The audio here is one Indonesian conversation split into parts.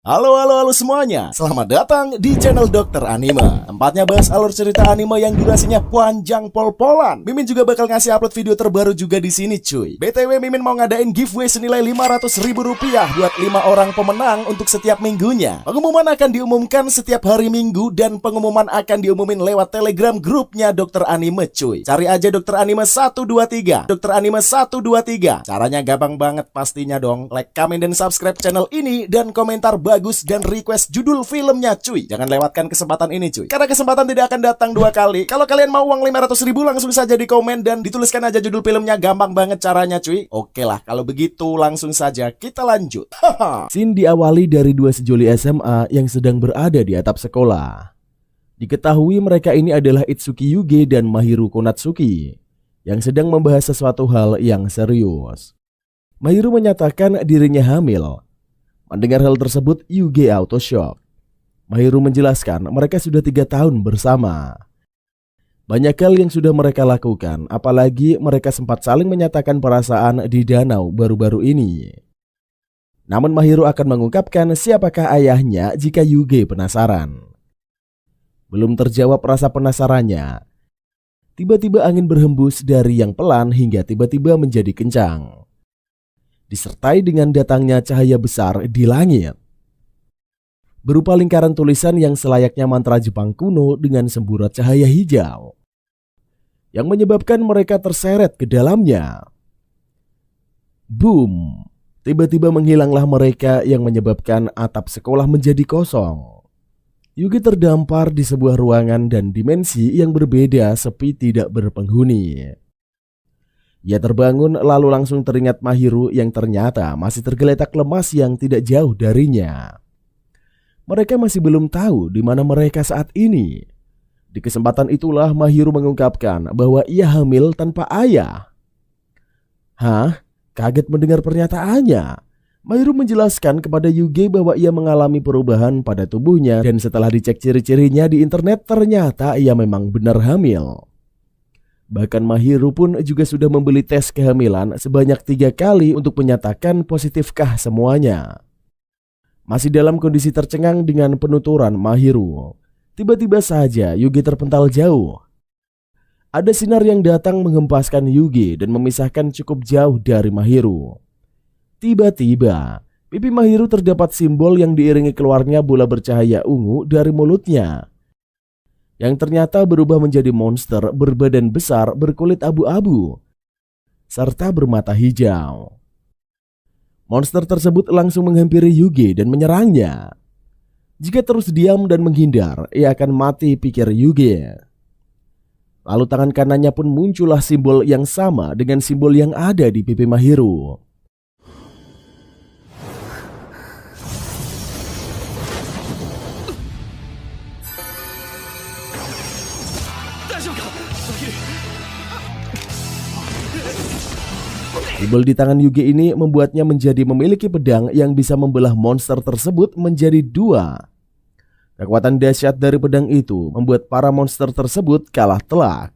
Halo semuanya, selamat datang di channel Dokter Anime. Tempatnya bahas alur cerita anime yang durasinya panjang pol-polan. Mimin juga bakal ngasih upload video terbaru juga di sini cuy. BTW Mimin mau ngadain giveaway senilai Rp500.000 buat 5 orang pemenang untuk setiap minggunya. Pengumuman akan diumumkan setiap hari Minggu dan pengumuman akan diumumin lewat Telegram grupnya Dokter Anime cuy. Cari aja Dokter Anime 123, Dokter Anime 123. Caranya gampang banget pastinya dong. Like, comment, dan subscribe channel ini dan komentar bagus dan request judul filmnya cuy. Jangan lewatkan kesempatan ini cuy, karena kesempatan tidak akan datang dua kali. Kalau kalian mau uang 500.000 langsung saja di komen dan dituliskan aja judul filmnya. Gampang banget caranya cuy. Oke lah, kalau begitu langsung saja kita lanjut. Scene diawali dari dua sejoli SMA yang sedang berada di atap sekolah. Diketahui mereka ini adalah Itsuki Yuge dan Mahiru Konatsuki yang sedang membahas sesuatu hal yang serius. Mahiru menyatakan dirinya hamil. Mendengar hal tersebut, Yuge auto shock. Mahiru menjelaskan mereka sudah 3 tahun bersama. Banyak hal yang sudah mereka lakukan, apalagi mereka sempat saling menyatakan perasaan di danau baru-baru ini. Namun Mahiru akan mengungkapkan siapakah ayahnya jika Yuge penasaran. Belum terjawab rasa penasarannya, tiba-tiba angin berhembus dari yang pelan hingga tiba-tiba menjadi kencang, disertai dengan datangnya cahaya besar di langit, berupa lingkaran tulisan yang selayaknya mantra Jepang kuno dengan semburat cahaya hijau, yang menyebabkan mereka terseret ke dalamnya. Boom! Tiba-tiba menghilanglah mereka yang menyebabkan atap sekolah menjadi kosong. Yugi terdampar di sebuah ruangan dan dimensi yang berbeda, sepi tidak berpenghuni. Ia terbangun lalu langsung teringat Mahiru yang ternyata masih tergeletak lemas yang tidak jauh darinya. Mereka masih belum tahu di mana mereka saat ini. Di kesempatan itulah Mahiru mengungkapkan bahwa ia hamil tanpa ayah. Hah? Kaget mendengar pernyataannya. Mahiru menjelaskan kepada Yuge bahwa ia mengalami perubahan pada tubuhnya dan setelah dicek ciri-cirinya di internet ternyata ia memang benar hamil. Bahkan Mahiru pun juga sudah membeli tes kehamilan sebanyak 3 kali untuk menyatakan positifkah semuanya. Masih dalam kondisi tercengang dengan penuturan Mahiru, tiba-tiba saja Yugi terpental jauh. Ada sinar yang datang menghempaskan Yugi dan memisahkan cukup jauh dari Mahiru. Tiba-tiba, pipi Mahiru terdapat simbol yang diiringi keluarnya bola bercahaya ungu dari mulutnya, yang ternyata berubah menjadi monster berbadan besar berkulit abu-abu serta bermata hijau. Monster tersebut langsung menghampiri Yuge dan menyerangnya. Jika terus diam dan menghindar, ia akan mati, pikir Yuge. Lalu tangan kanannya pun muncullah simbol yang sama dengan simbol yang ada di pipi Mahiru. Simbol di tangan Yuge ini membuatnya menjadi memiliki pedang yang bisa membelah monster tersebut menjadi 2. Kekuatan dahsyat dari pedang itu membuat para monster tersebut kalah telak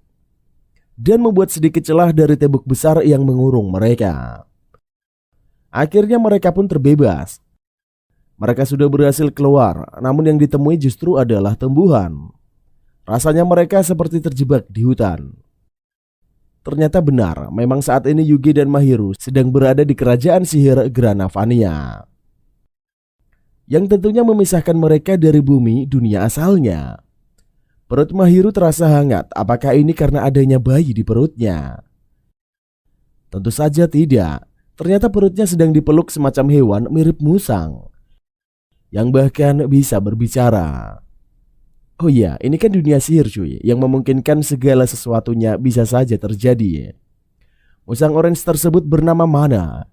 dan membuat sedikit celah dari tembok besar yang mengurung mereka. Akhirnya mereka pun terbebas. Mereka sudah berhasil keluar, namun yang ditemui justru adalah tumbuhan. Rasanya mereka seperti terjebak di hutan. Ternyata benar, memang saat ini Yugi dan Mahiru sedang berada di kerajaan sihir Granavania, yang tentunya memisahkan mereka dari bumi dunia asalnya. Perut Mahiru terasa hangat. Apakah ini karena adanya bayi di perutnya? Tentu saja tidak. Ternyata perutnya sedang dipeluk semacam hewan mirip musang, yang bahkan bisa berbicara. Oh iya, ini kan dunia sihir cuy, yang memungkinkan segala sesuatunya bisa saja terjadi. Musang orange tersebut bernama Mana.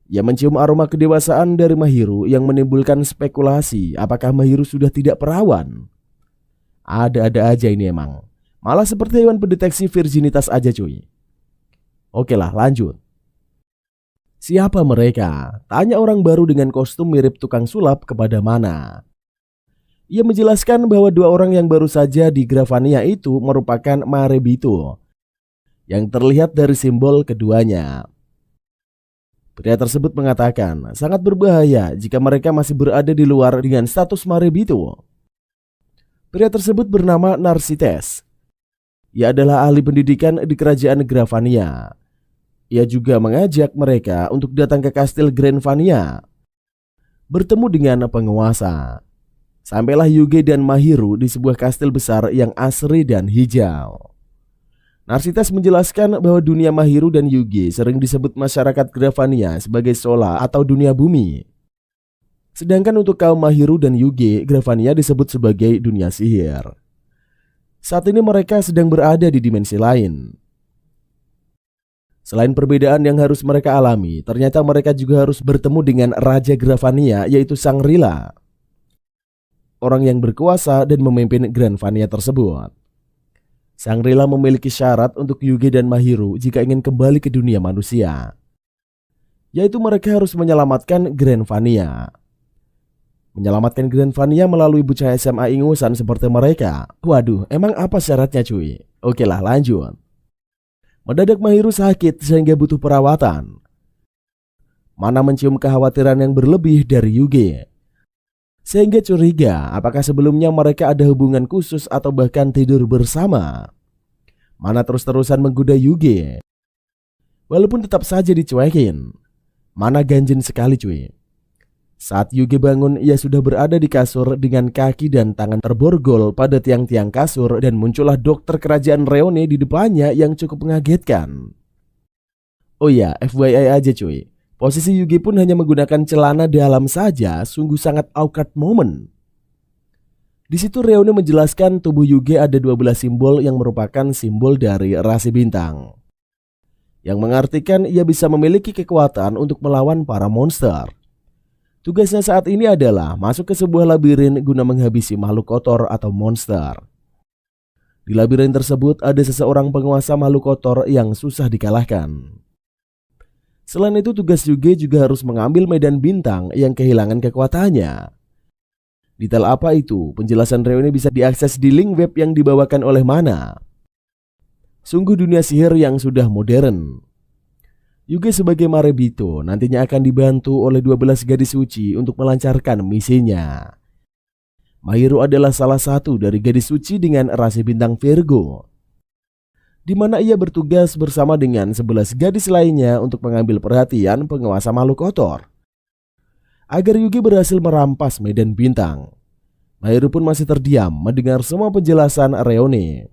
Ia mencium aroma kedewasaan dari Mahiru yang menimbulkan spekulasi apakah Mahiru sudah tidak perawan. Ada-ada aja ini emang. Malah seperti hewan pendeteksi virginitas aja cuy. Oke lah, lanjut. Siapa mereka? Tanya orang baru dengan kostum mirip tukang sulap kepada Mana. Ia menjelaskan bahwa 2 orang yang baru saja di Gravania itu merupakan Marebito, yang terlihat dari simbol keduanya. Pria tersebut mengatakan sangat berbahaya jika mereka masih berada di luar dengan status Marebito. Pria tersebut bernama Narsites. Ia adalah ahli pendidikan di kerajaan Gravania. Ia juga mengajak mereka untuk datang ke kastil Granvania, bertemu dengan penguasa. Sampailah Yuge dan Mahiru di sebuah kastil besar yang asri dan hijau. Narsites menjelaskan bahwa dunia Mahiru dan Yuge sering disebut masyarakat Gravania sebagai Sola atau dunia bumi. Sedangkan untuk kaum Mahiru dan Yuge, Gravania disebut sebagai dunia sihir. Saat ini mereka sedang berada di dimensi lain. Selain perbedaan yang harus mereka alami, ternyata mereka juga harus bertemu dengan Raja Gravania, yaitu Shangri-La, orang yang berkuasa dan memimpin Granvania tersebut. Shangri-La memiliki syarat untuk Yuge dan Mahiru jika ingin kembali ke dunia manusia, yaitu mereka harus menyelamatkan Granvania. Menyelamatkan Granvania melalui bocah SMA ingusan seperti mereka. Waduh, emang apa syaratnya cuy? Oke lah, lanjut. Mendadak Mahiru sakit sehingga butuh perawatan. Mana mencium kekhawatiran yang berlebih dari Yuge, sehingga curiga apakah sebelumnya mereka ada hubungan khusus atau bahkan tidur bersama. Mana terus-terusan menggoda Yuge, walaupun tetap saja dicuekin. Mana ganjen sekali cuy. Saat Yuge bangun, ia sudah berada di kasur dengan kaki dan tangan terborgol pada tiang-tiang kasur, dan muncullah dokter kerajaan Reone di depannya yang cukup mengagetkan. Oh ya, FYI aja cuy, posisi Yuge pun hanya menggunakan celana dalam saja, sungguh sangat awkward moment. Di situ Reone menjelaskan tubuh Yuge ada 12 simbol yang merupakan simbol dari rasi bintang, yang mengartikan ia bisa memiliki kekuatan untuk melawan para monster. Tugasnya saat ini adalah masuk ke sebuah labirin guna menghabisi makhluk kotor atau monster. Di labirin tersebut ada seseorang penguasa makhluk kotor yang susah dikalahkan. Selain itu, tugas Yuge juga harus mengambil medan bintang yang kehilangan kekuatannya. Detail apa itu? Penjelasan Reone bisa diakses di link web yang dibawakan oleh Mana. Sungguh dunia sihir yang sudah modern. Yuge sebagai Marebito nantinya akan dibantu oleh 12 gadis suci untuk melancarkan misinya. Mahiru adalah salah satu dari gadis suci dengan rasi bintang Virgo, di mana ia bertugas bersama dengan 11 gadis lainnya untuk mengambil perhatian penguasa makhluk kotor agar Yuge berhasil merampas medan bintang. Mahiru pun masih terdiam mendengar semua penjelasan Reone.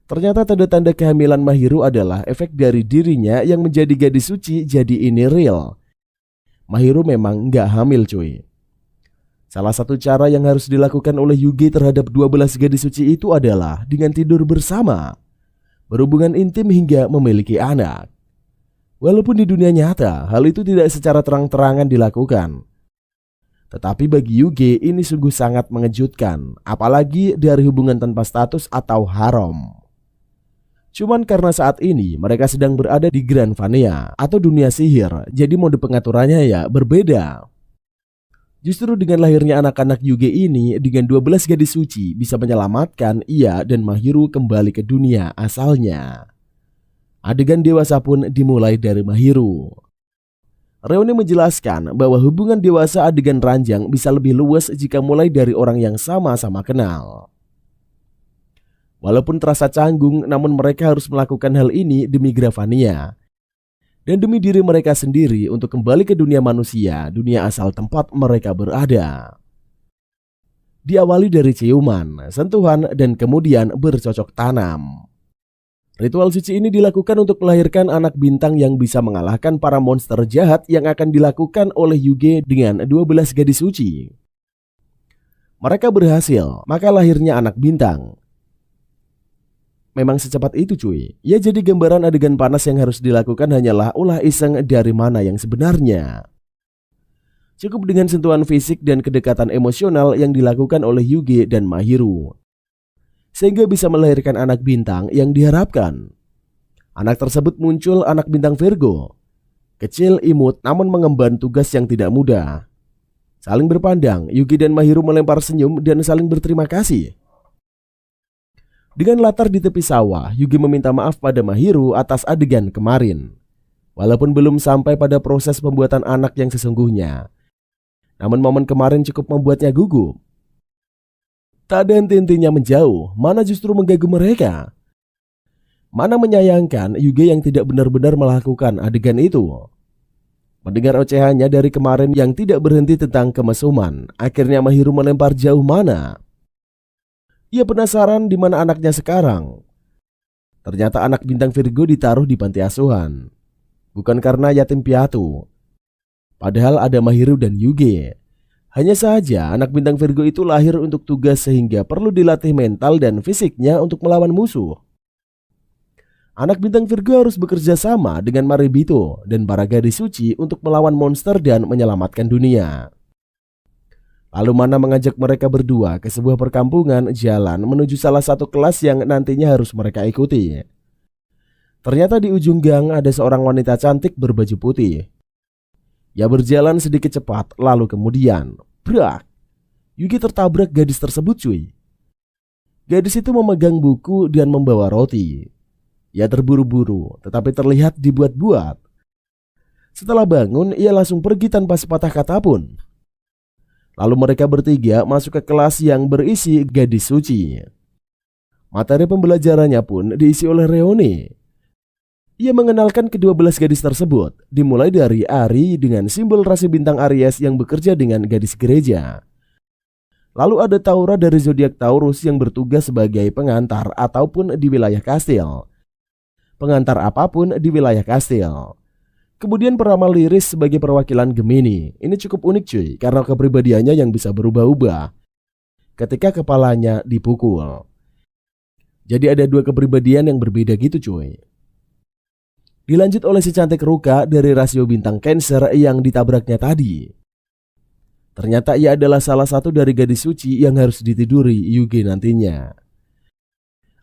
Ternyata tanda-tanda kehamilan Mahiru adalah efek dari dirinya yang menjadi gadis suci, jadi ini real. Mahiru memang nggak hamil cuy. Salah satu cara yang harus dilakukan oleh Yuge terhadap 12 gadis suci itu adalah dengan tidur bersama, berhubungan intim hingga memiliki anak. Walaupun di dunia nyata hal itu tidak secara terang-terangan dilakukan, tetapi bagi Yuge ini sungguh sangat mengejutkan, apalagi dari hubungan tanpa status atau haram. Cuman karena saat ini mereka sedang berada di Granvania atau dunia sihir, jadi mode pengaturannya ya berbeda. Justru dengan lahirnya anak-anak Yuge ini dengan 12 gadis suci bisa menyelamatkan ia dan Mahiru kembali ke dunia asalnya. Adegan dewasa pun dimulai dari Mahiru. Reone menjelaskan bahwa hubungan dewasa adegan ranjang bisa lebih luas jika mulai dari orang yang sama-sama kenal. Walaupun terasa canggung, namun mereka harus melakukan hal ini demi Gravania dan demi diri mereka sendiri untuk kembali ke dunia manusia, dunia asal tempat mereka berada. Diawali dari ciuman, sentuhan, dan kemudian bercocok tanam. Ritual suci ini dilakukan untuk melahirkan anak bintang yang bisa mengalahkan para monster jahat yang akan dilakukan oleh Yuge dengan 12 gadis suci. Mereka berhasil, maka lahirnya anak bintang. Memang secepat itu cuy. Ya, jadi gambaran adegan panas yang harus dilakukan hanyalah ulah iseng dari Mana yang sebenarnya. Cukup dengan sentuhan fisik dan kedekatan emosional yang dilakukan oleh Yuge dan Mahiru, sehingga bisa melahirkan anak bintang yang diharapkan. Anak tersebut muncul anak bintang Virgo, kecil, imut, namun mengemban tugas yang tidak mudah. Saling berpandang, Yuge dan Mahiru melempar senyum dan saling berterima kasih. Dengan latar di tepi sawah, Yuge meminta maaf pada Mahiru atas adegan kemarin. Walaupun belum sampai pada proses pembuatan anak yang sesungguhnya, namun momen kemarin cukup membuatnya gugup. Tak ada henti-hentinya menjauh, Mana justru mengganggu mereka. Mana menyayangkan Yuge yang tidak benar-benar melakukan adegan itu. Mendengar ocehannya dari kemarin yang tidak berhenti tentang kemesuman, akhirnya Mahiru melempar jauh Mana. Ia penasaran di mana anaknya sekarang. Ternyata anak bintang Virgo ditaruh di panti asuhan. Bukan karena yatim piatu. Padahal ada Mahiru dan Yuge. Hanya saja anak bintang Virgo itu lahir untuk tugas sehingga perlu dilatih mental dan fisiknya untuk melawan musuh. Anak bintang Virgo harus bekerja sama dengan Maribito dan para gadis suci untuk melawan monster dan menyelamatkan dunia. Lalu Mana mengajak mereka berdua ke sebuah perkampungan jalan menuju salah satu kelas yang nantinya harus mereka ikuti. Ternyata di ujung gang ada seorang wanita cantik berbaju putih. Ia berjalan sedikit cepat, lalu kemudian brak, Yugi tertabrak gadis tersebut cuy. Gadis itu memegang buku dan membawa roti. Ia terburu-buru, tetapi terlihat dibuat-buat. Setelah bangun, ia langsung pergi tanpa sepatah kata pun. Lalu mereka bertiga masuk ke kelas yang berisi gadis suci. Materi pembelajarannya pun diisi oleh Reone. Ia mengenalkan ke-12 gadis tersebut, dimulai dari Ari dengan simbol rasi bintang Aries yang bekerja dengan gadis gereja. Lalu ada Taura dari zodiak Taurus yang bertugas sebagai pengantar ataupun di wilayah kastil. Pengantar apapun di wilayah kastil. Kemudian peramal Liris sebagai perwakilan Gemini. Ini cukup unik cuy, karena kepribadiannya yang bisa berubah-ubah ketika kepalanya dipukul. Jadi ada dua kepribadian yang berbeda gitu cuy. Dilanjut oleh si cantik Ruka dari rasio bintang Cancer yang ditabraknya tadi. Ternyata ia adalah salah satu dari gadis suci yang harus ditiduri Yuge nantinya.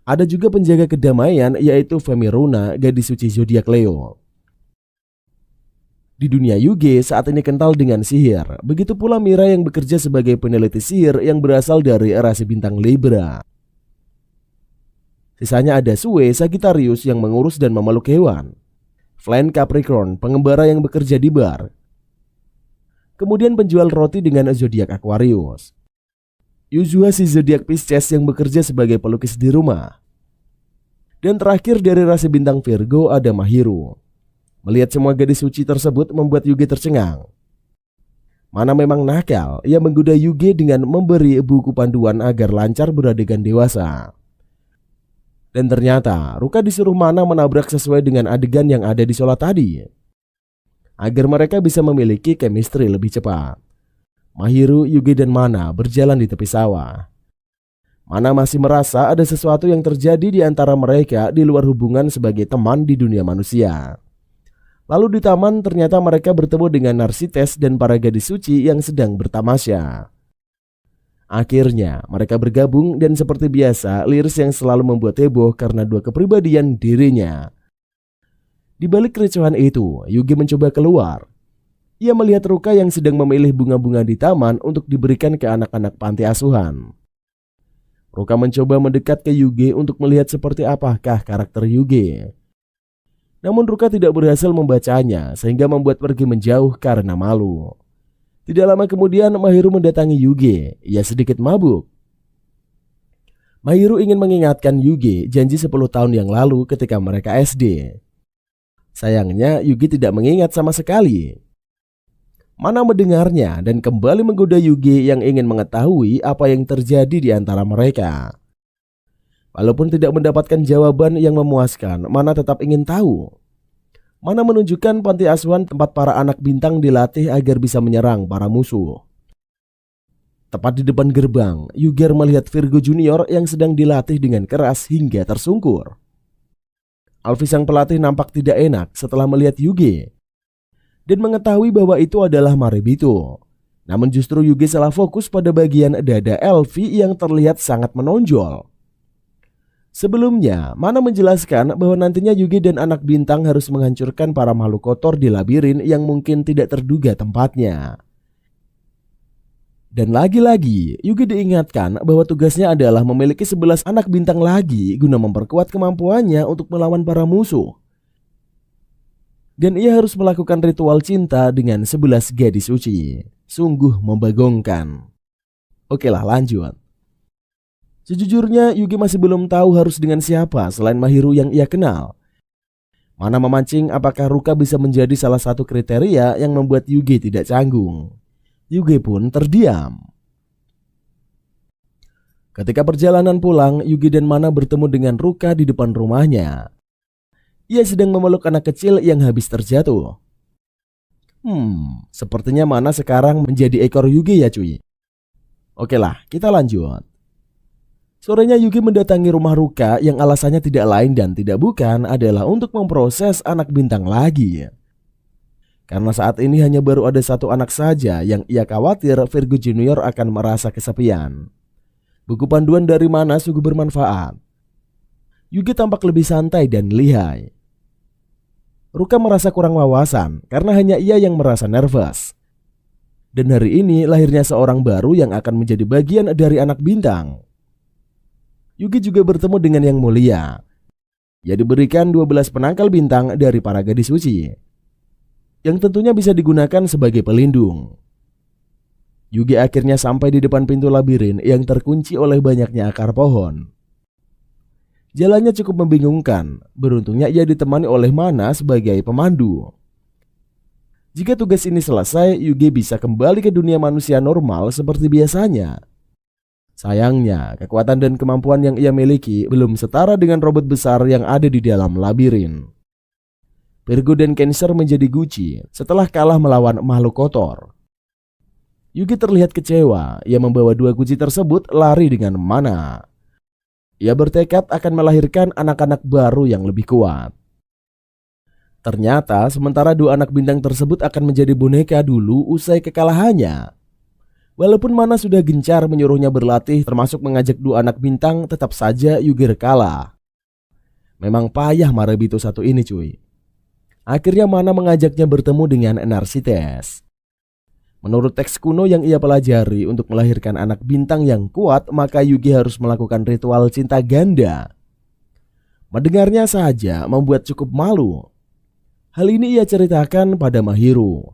Ada juga penjaga kedamaian yaitu Femiruna, gadis suci zodiak Leo. Di dunia Yuge saat ini kental dengan sihir. Begitu pula Mira yang bekerja sebagai peneliti sihir yang berasal dari rasi bintang Libra. Sisanya ada Sue, Sagittarius yang mengurus dan memeluk hewan. Flan Capricorn, pengembara yang bekerja di bar. Kemudian penjual roti dengan zodiak Aquarius. Yuzua si zodiak Pisces yang bekerja sebagai pelukis di rumah. Dan terakhir dari rasi bintang Virgo ada Mahiru. Melihat semua gadis suci tersebut membuat Yuge tercengang. Mana memang nakal, ia menggoda Yuge dengan memberi buku panduan agar lancar beradegan dewasa. Dan ternyata Ruka disuruh Mana menabrak sesuai dengan adegan yang ada di sholat tadi, agar mereka bisa memiliki chemistry lebih cepat. Mahiru, Yuge dan Mana berjalan di tepi sawah. Mana masih merasa ada sesuatu yang terjadi di antara mereka di luar hubungan sebagai teman di dunia manusia. Lalu di taman ternyata mereka bertemu dengan Narsites dan para gadis suci yang sedang bertamasya. Akhirnya mereka bergabung dan seperti biasa Liris yang selalu membuat heboh karena dua kepribadian dirinya. Di balik kericuhan itu, Yuge mencoba keluar. Ia melihat Ruka yang sedang memilih bunga-bunga di taman untuk diberikan ke anak-anak panti asuhan. Ruka mencoba mendekat ke Yuge untuk melihat seperti apakah karakter Yuge. Namun Ruka tidak berhasil membacanya sehingga membuat pergi menjauh karena malu. Tidak lama kemudian Mahiru mendatangi Yuge. Ia sedikit mabuk. Mahiru ingin mengingatkan Yuge janji 10 tahun yang lalu ketika mereka SD. Sayangnya Yuge tidak mengingat sama sekali. Mana mendengarnya dan kembali menggoda Yuge yang ingin mengetahui apa yang terjadi di antara mereka. Walaupun tidak mendapatkan jawaban yang memuaskan, Mana tetap ingin tahu. Mana menunjukkan panti asuhan tempat para anak bintang dilatih agar bisa menyerang para musuh. Tepat di depan gerbang, Yuger melihat Virgo Junior yang sedang dilatih dengan keras hingga tersungkur. Alfi sang pelatih nampak tidak enak setelah melihat Yuge dan mengetahui bahwa itu adalah Maribito. Namun justru Yuge salah fokus pada bagian dada Elfi yang terlihat sangat menonjol. Sebelumnya, Mana menjelaskan bahwa nantinya Yuge dan anak bintang harus menghancurkan para makhluk kotor di labirin yang mungkin tidak terduga tempatnya. Dan lagi-lagi, Yuge diingatkan bahwa tugasnya adalah memiliki 11 anak bintang lagi guna memperkuat kemampuannya untuk melawan para musuh. Dan ia harus melakukan ritual cinta dengan 11 gadis suci. Sungguh membagongkan. Oke lah, lanjut. Sejujurnya Yugi masih belum tahu harus dengan siapa selain Mahiru yang ia kenal. Mana memancing apakah Ruka bisa menjadi salah satu kriteria yang membuat Yugi tidak canggung. Yugi pun terdiam. Ketika perjalanan pulang, Yugi dan Mana bertemu dengan Ruka di depan rumahnya. Ia sedang memeluk anak kecil yang habis terjatuh. Sepertinya Mana sekarang menjadi ekor Yugi ya cuy. Oke lah, kita lanjut. Sorenya Yugi mendatangi rumah Ruka yang alasannya tidak lain dan tidak bukan adalah untuk memproses anak bintang lagi. Karena saat ini hanya baru ada satu anak saja yang ia khawatir Virgo Junior akan merasa kesepian. Buku panduan dari Mana sungguh bermanfaat. Yugi tampak lebih santai dan lihai. Ruka merasa kurang wawasan karena hanya ia yang merasa nervous. Dan hari ini lahirnya seorang baru yang akan menjadi bagian dari anak bintang. Yugi juga bertemu dengan Yang Mulia. Ia diberikan 12 penangkal bintang dari para gadis suci, yang tentunya bisa digunakan sebagai pelindung. Yugi akhirnya sampai di depan pintu labirin yang terkunci oleh banyaknya akar pohon. Jalannya cukup membingungkan. Beruntungnya ia ditemani oleh Mana sebagai pemandu. Jika tugas ini selesai, Yugi bisa kembali ke dunia manusia normal seperti biasanya. Sayangnya, kekuatan dan kemampuan yang ia miliki belum setara dengan robot besar yang ada di dalam labirin. Virgo dan Cancer menjadi guci setelah kalah melawan makhluk kotor. Yugi terlihat kecewa. Ia membawa 2 guci tersebut lari dengan Mana. Ia bertekad akan melahirkan anak-anak baru yang lebih kuat. Ternyata sementara 2 anak bintang tersebut akan menjadi boneka dulu usai kekalahannya. Walaupun Mana sudah gencar menyuruhnya berlatih termasuk mengajak 2 anak bintang, tetap saja Yugi kalah. Memang payah Marebito satu ini cuy. Akhirnya Mana mengajaknya bertemu dengan Narsites. Menurut teks kuno yang ia pelajari untuk melahirkan anak bintang yang kuat, maka Yugi harus melakukan ritual cinta ganda. Mendengarnya saja membuat cukup malu. Hal ini ia ceritakan pada Mahiru,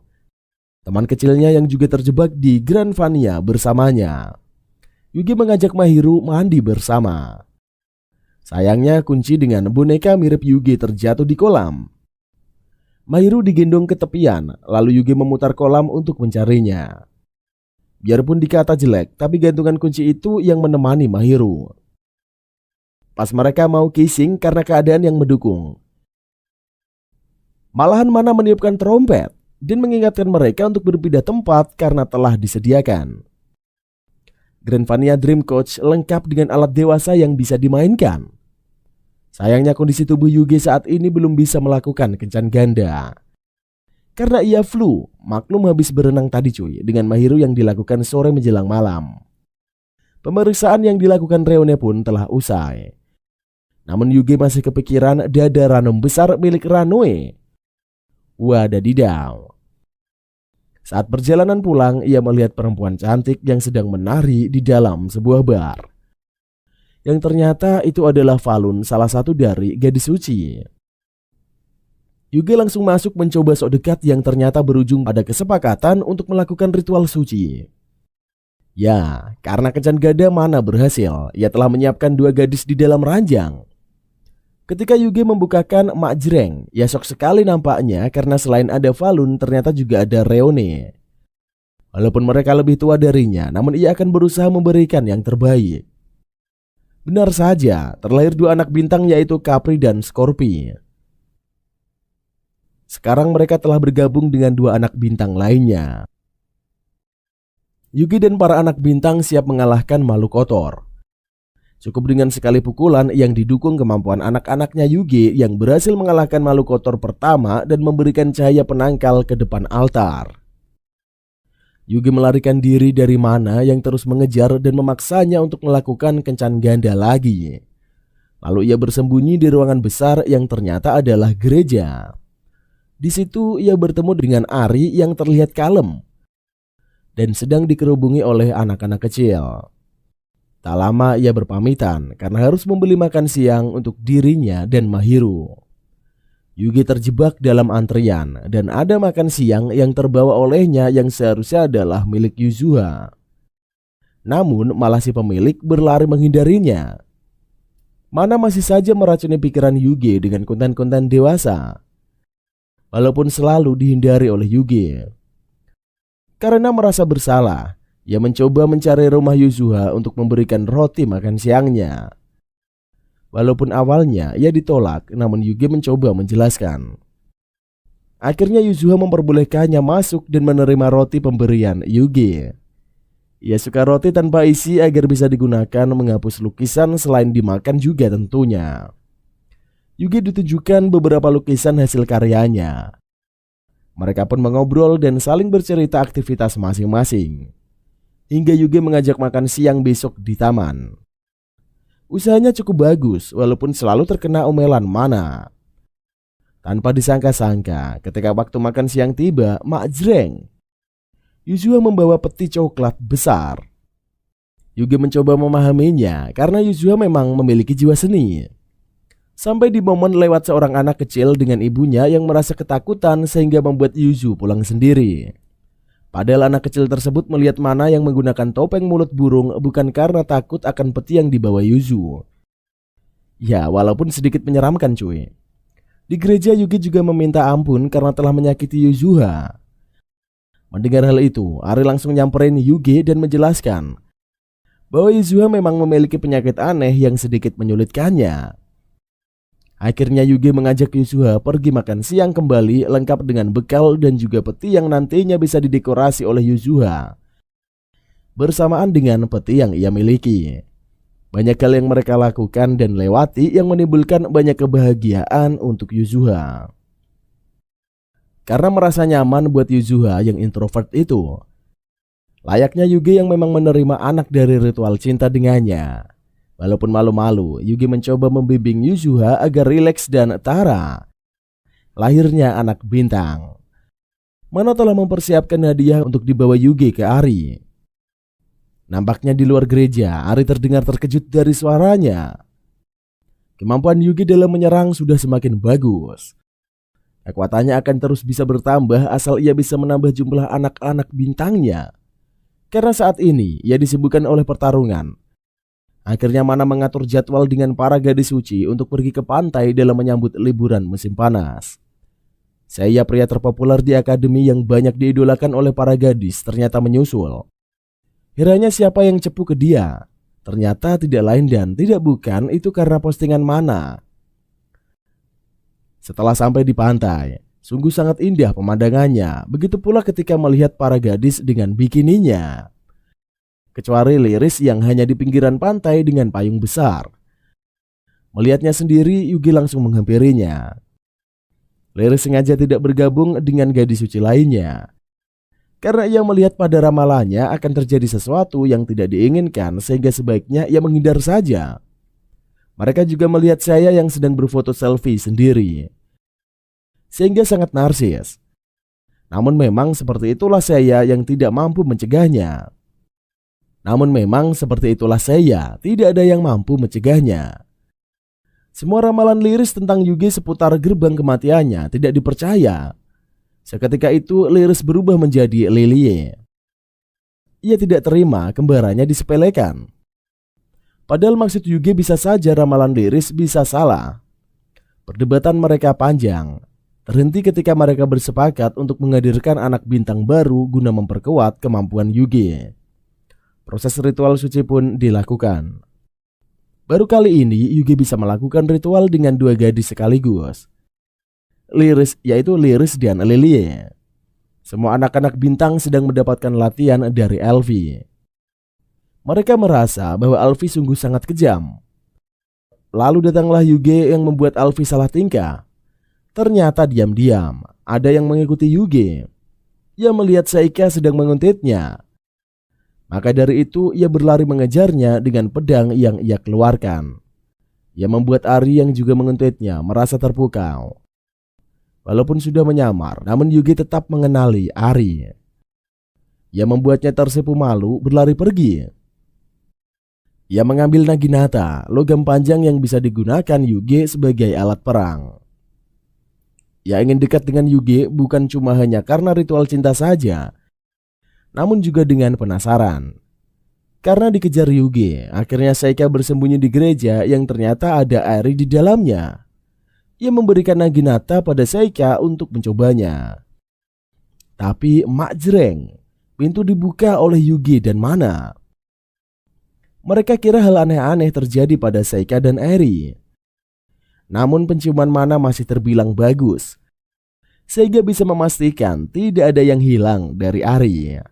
teman kecilnya yang juga terjebak di Grand Vania bersamanya. Yugi mengajak Mahiru mandi bersama. Sayangnya kunci dengan boneka mirip Yugi terjatuh di kolam. Mahiru digendong ke tepian, lalu Yugi memutar kolam untuk mencarinya. Biarpun dikata jelek, tapi gantungan kunci itu yang menemani Mahiru. Pas mereka mau kissing karena keadaan yang mendukung, malahan Mana meniupkan trompet dan mengingatkan mereka untuk berpindah tempat karena telah disediakan. Grand Vania Dream Coach lengkap dengan alat dewasa yang bisa dimainkan. Sayangnya kondisi tubuh Yugi saat ini belum bisa melakukan kencan ganda. Karena ia flu, maklum habis berenang tadi cuy dengan Mahiru yang dilakukan sore menjelang malam. Pemeriksaan yang dilakukan Reone pun telah usai. Namun Yugi masih kepikiran dada ranum besar milik Ranoe. Wadadidaw. Saat perjalanan pulang, ia melihat perempuan cantik yang sedang menari di dalam sebuah bar. Yang ternyata itu adalah Falun, salah satu dari gadis suci. Yugi langsung masuk mencoba sok dekat yang ternyata berujung pada kesepakatan untuk melakukan ritual suci. Ya, karena kencan gada Mana berhasil, ia telah menyiapkan 2 gadis di dalam ranjang. Ketika Yugi membukakan Mak Jreng, ia shock sekali nampaknya karena selain ada Falun ternyata juga ada Reone. Walaupun mereka lebih tua darinya, namun ia akan berusaha memberikan yang terbaik. Benar saja, terlahir 2 anak bintang yaitu Capri dan Scorpi. Sekarang mereka telah bergabung dengan 2 anak bintang lainnya. Yugi dan para anak bintang siap mengalahkan makhluk kotor. Cukup dengan sekali pukulan yang didukung kemampuan anak-anaknya Yugi yang berhasil mengalahkan makhluk kotor pertama dan memberikan cahaya penangkal ke depan altar. Yugi melarikan diri dari Mana yang terus mengejar dan memaksanya untuk melakukan kencan ganda lagi. Lalu ia bersembunyi di ruangan besar yang ternyata adalah gereja. Di situ ia bertemu dengan Ari yang terlihat kalem dan sedang dikerubungi oleh anak-anak kecil. Tak lama ia berpamitan karena harus membeli makan siang untuk dirinya dan Mahiru. Yugi terjebak dalam antrian dan ada makan siang yang terbawa olehnya yang seharusnya adalah milik Yuzuha. Namun malah si pemilik berlari menghindarinya. Mana masih saja meracuni pikiran Yugi dengan konten-konten dewasa, walaupun selalu dihindari oleh Yugi. Karena merasa bersalah, ia mencoba mencari rumah Yuzuha untuk memberikan roti makan siangnya. Walaupun awalnya ia ditolak, namun Yugi mencoba menjelaskan. Akhirnya Yuzuha memperbolehkannya masuk dan menerima roti pemberian Yugi. Ia suka roti tanpa isi agar bisa digunakan menghapus lukisan selain dimakan juga tentunya. Yugi ditunjukkan beberapa lukisan hasil karyanya. Mereka pun mengobrol dan saling bercerita aktivitas masing-masing. Hingga Yugi mengajak makan siang besok di taman. Usahanya cukup bagus walaupun selalu terkena omelan Mana. Tanpa disangka-sangka, ketika waktu makan siang tiba, mak jreng. Yuzuha membawa peti coklat besar. Yugi mencoba memahaminya karena Yuzuha memang memiliki jiwa seni. Sampai di momen lewat seorang anak kecil dengan ibunya yang merasa ketakutan sehingga membuat Yuzu pulang sendiri. Padahal anak kecil tersebut melihat Mana yang menggunakan topeng mulut burung bukan karena takut akan peti yang dibawa Yuzu. Ya, walaupun sedikit menyeramkan cuy. Di gereja Yugi juga meminta ampun karena telah menyakiti Yuzuha. Mendengar hal itu, Ari langsung nyamperin Yugi dan menjelaskan bahwa Yuzuha memang memiliki penyakit aneh yang sedikit menyulitkannya. Akhirnya Yugi mengajak Yuzuha pergi makan siang kembali lengkap dengan bekal dan juga peti yang nantinya bisa didekorasi oleh Yuzuha bersamaan dengan peti yang ia miliki. Banyak hal yang mereka lakukan dan lewati yang menimbulkan banyak kebahagiaan untuk Yuzuha. Karena merasa nyaman buat Yuzuha yang introvert itu, layaknya Yugi yang memang menerima anak dari ritual cinta dengannya. Walaupun malu-malu, Yugi mencoba membimbing Yuzuha agar rileks dan tara. Lahirnya anak bintang. Mana telah mempersiapkan hadiah untuk dibawa Yugi ke Ari. Nampaknya di luar gereja, Ari terdengar terkejut dari suaranya. Kemampuan Yugi dalam menyerang sudah semakin bagus. Kekuatannya akan terus bisa bertambah asal ia bisa menambah jumlah anak-anak bintangnya. Karena saat ini ia disibukkan oleh pertarungan. Akhirnya Mana mengatur jadwal dengan para gadis suci untuk pergi ke pantai dalam menyambut liburan musim panas. Saya pria terpopuler di akademi yang banyak diidolakan oleh para gadis ternyata menyusul. Kiranya siapa yang cepu ke dia? Ternyata tidak lain dan tidak bukan itu karena postingan Mana. Setelah sampai di pantai, sungguh sangat indah pemandangannya. Begitu pula ketika melihat para gadis dengan bikininya. Kecuali Liris yang hanya di pinggiran pantai dengan payung besar. Melihatnya sendiri, Yugi langsung menghampirinya. Liris sengaja tidak bergabung dengan gadis suci lainnya. Karena ia melihat pada ramalannya akan terjadi sesuatu yang tidak diinginkan sehingga sebaiknya ia menghindar saja. Mereka juga melihat saya yang sedang berfoto selfie sendiri, sehingga sangat narsis. Namun memang seperti itulah saya yang tidak mampu mencegahnya. Tidak ada yang mampu mencegahnya. Semua ramalan Liris tentang Yugi seputar gerbang kematiannya tidak dipercaya. Seketika itu Liris berubah menjadi Lilie. Ia tidak terima kembarannya disepelekan. Padahal maksud Yugi bisa saja ramalan Liris bisa salah. Perdebatan mereka panjang, terhenti ketika mereka bersepakat untuk menghadirkan anak bintang baru guna memperkuat kemampuan Yugi. Proses ritual suci pun dilakukan. Baru kali ini Yugi bisa melakukan ritual dengan dua gadis sekaligus. Liris, yaitu Liris dan Lilie. Semua anak-anak bintang sedang mendapatkan latihan dari Elfi. Mereka merasa bahwa Alfi sungguh sangat kejam. Lalu datanglah Yugi yang membuat Alfi salah tingkah. Ternyata diam-diam ada yang mengikuti Yugi. Ia melihat Saika sedang menguntitnya. Maka dari itu ia berlari mengejarnya dengan pedang yang ia keluarkan. Ia membuat Ari yang juga menguntitnya merasa terpukau. Walaupun sudah menyamar, namun Yugi tetap mengenali Ari. Ia membuatnya tersipu malu berlari pergi. Ia mengambil Naginata, logam panjang yang bisa digunakan Yugi sebagai alat perang. Ia ingin dekat dengan Yuge bukan cuma hanya karena ritual cinta saja, namun juga dengan penasaran. Karena dikejar Yuge, akhirnya Seika bersembunyi di gereja yang ternyata ada Airi di dalamnya. Ia memberikan Naginata pada Seika untuk mencobanya. Tapi mak jreng, pintu dibuka oleh Yuge dan Mana. Mereka kira hal aneh-aneh terjadi pada Seika dan Airi. Namun penciuman Mana masih terbilang bagus, sehingga bisa memastikan tidak ada yang hilang dari Airi.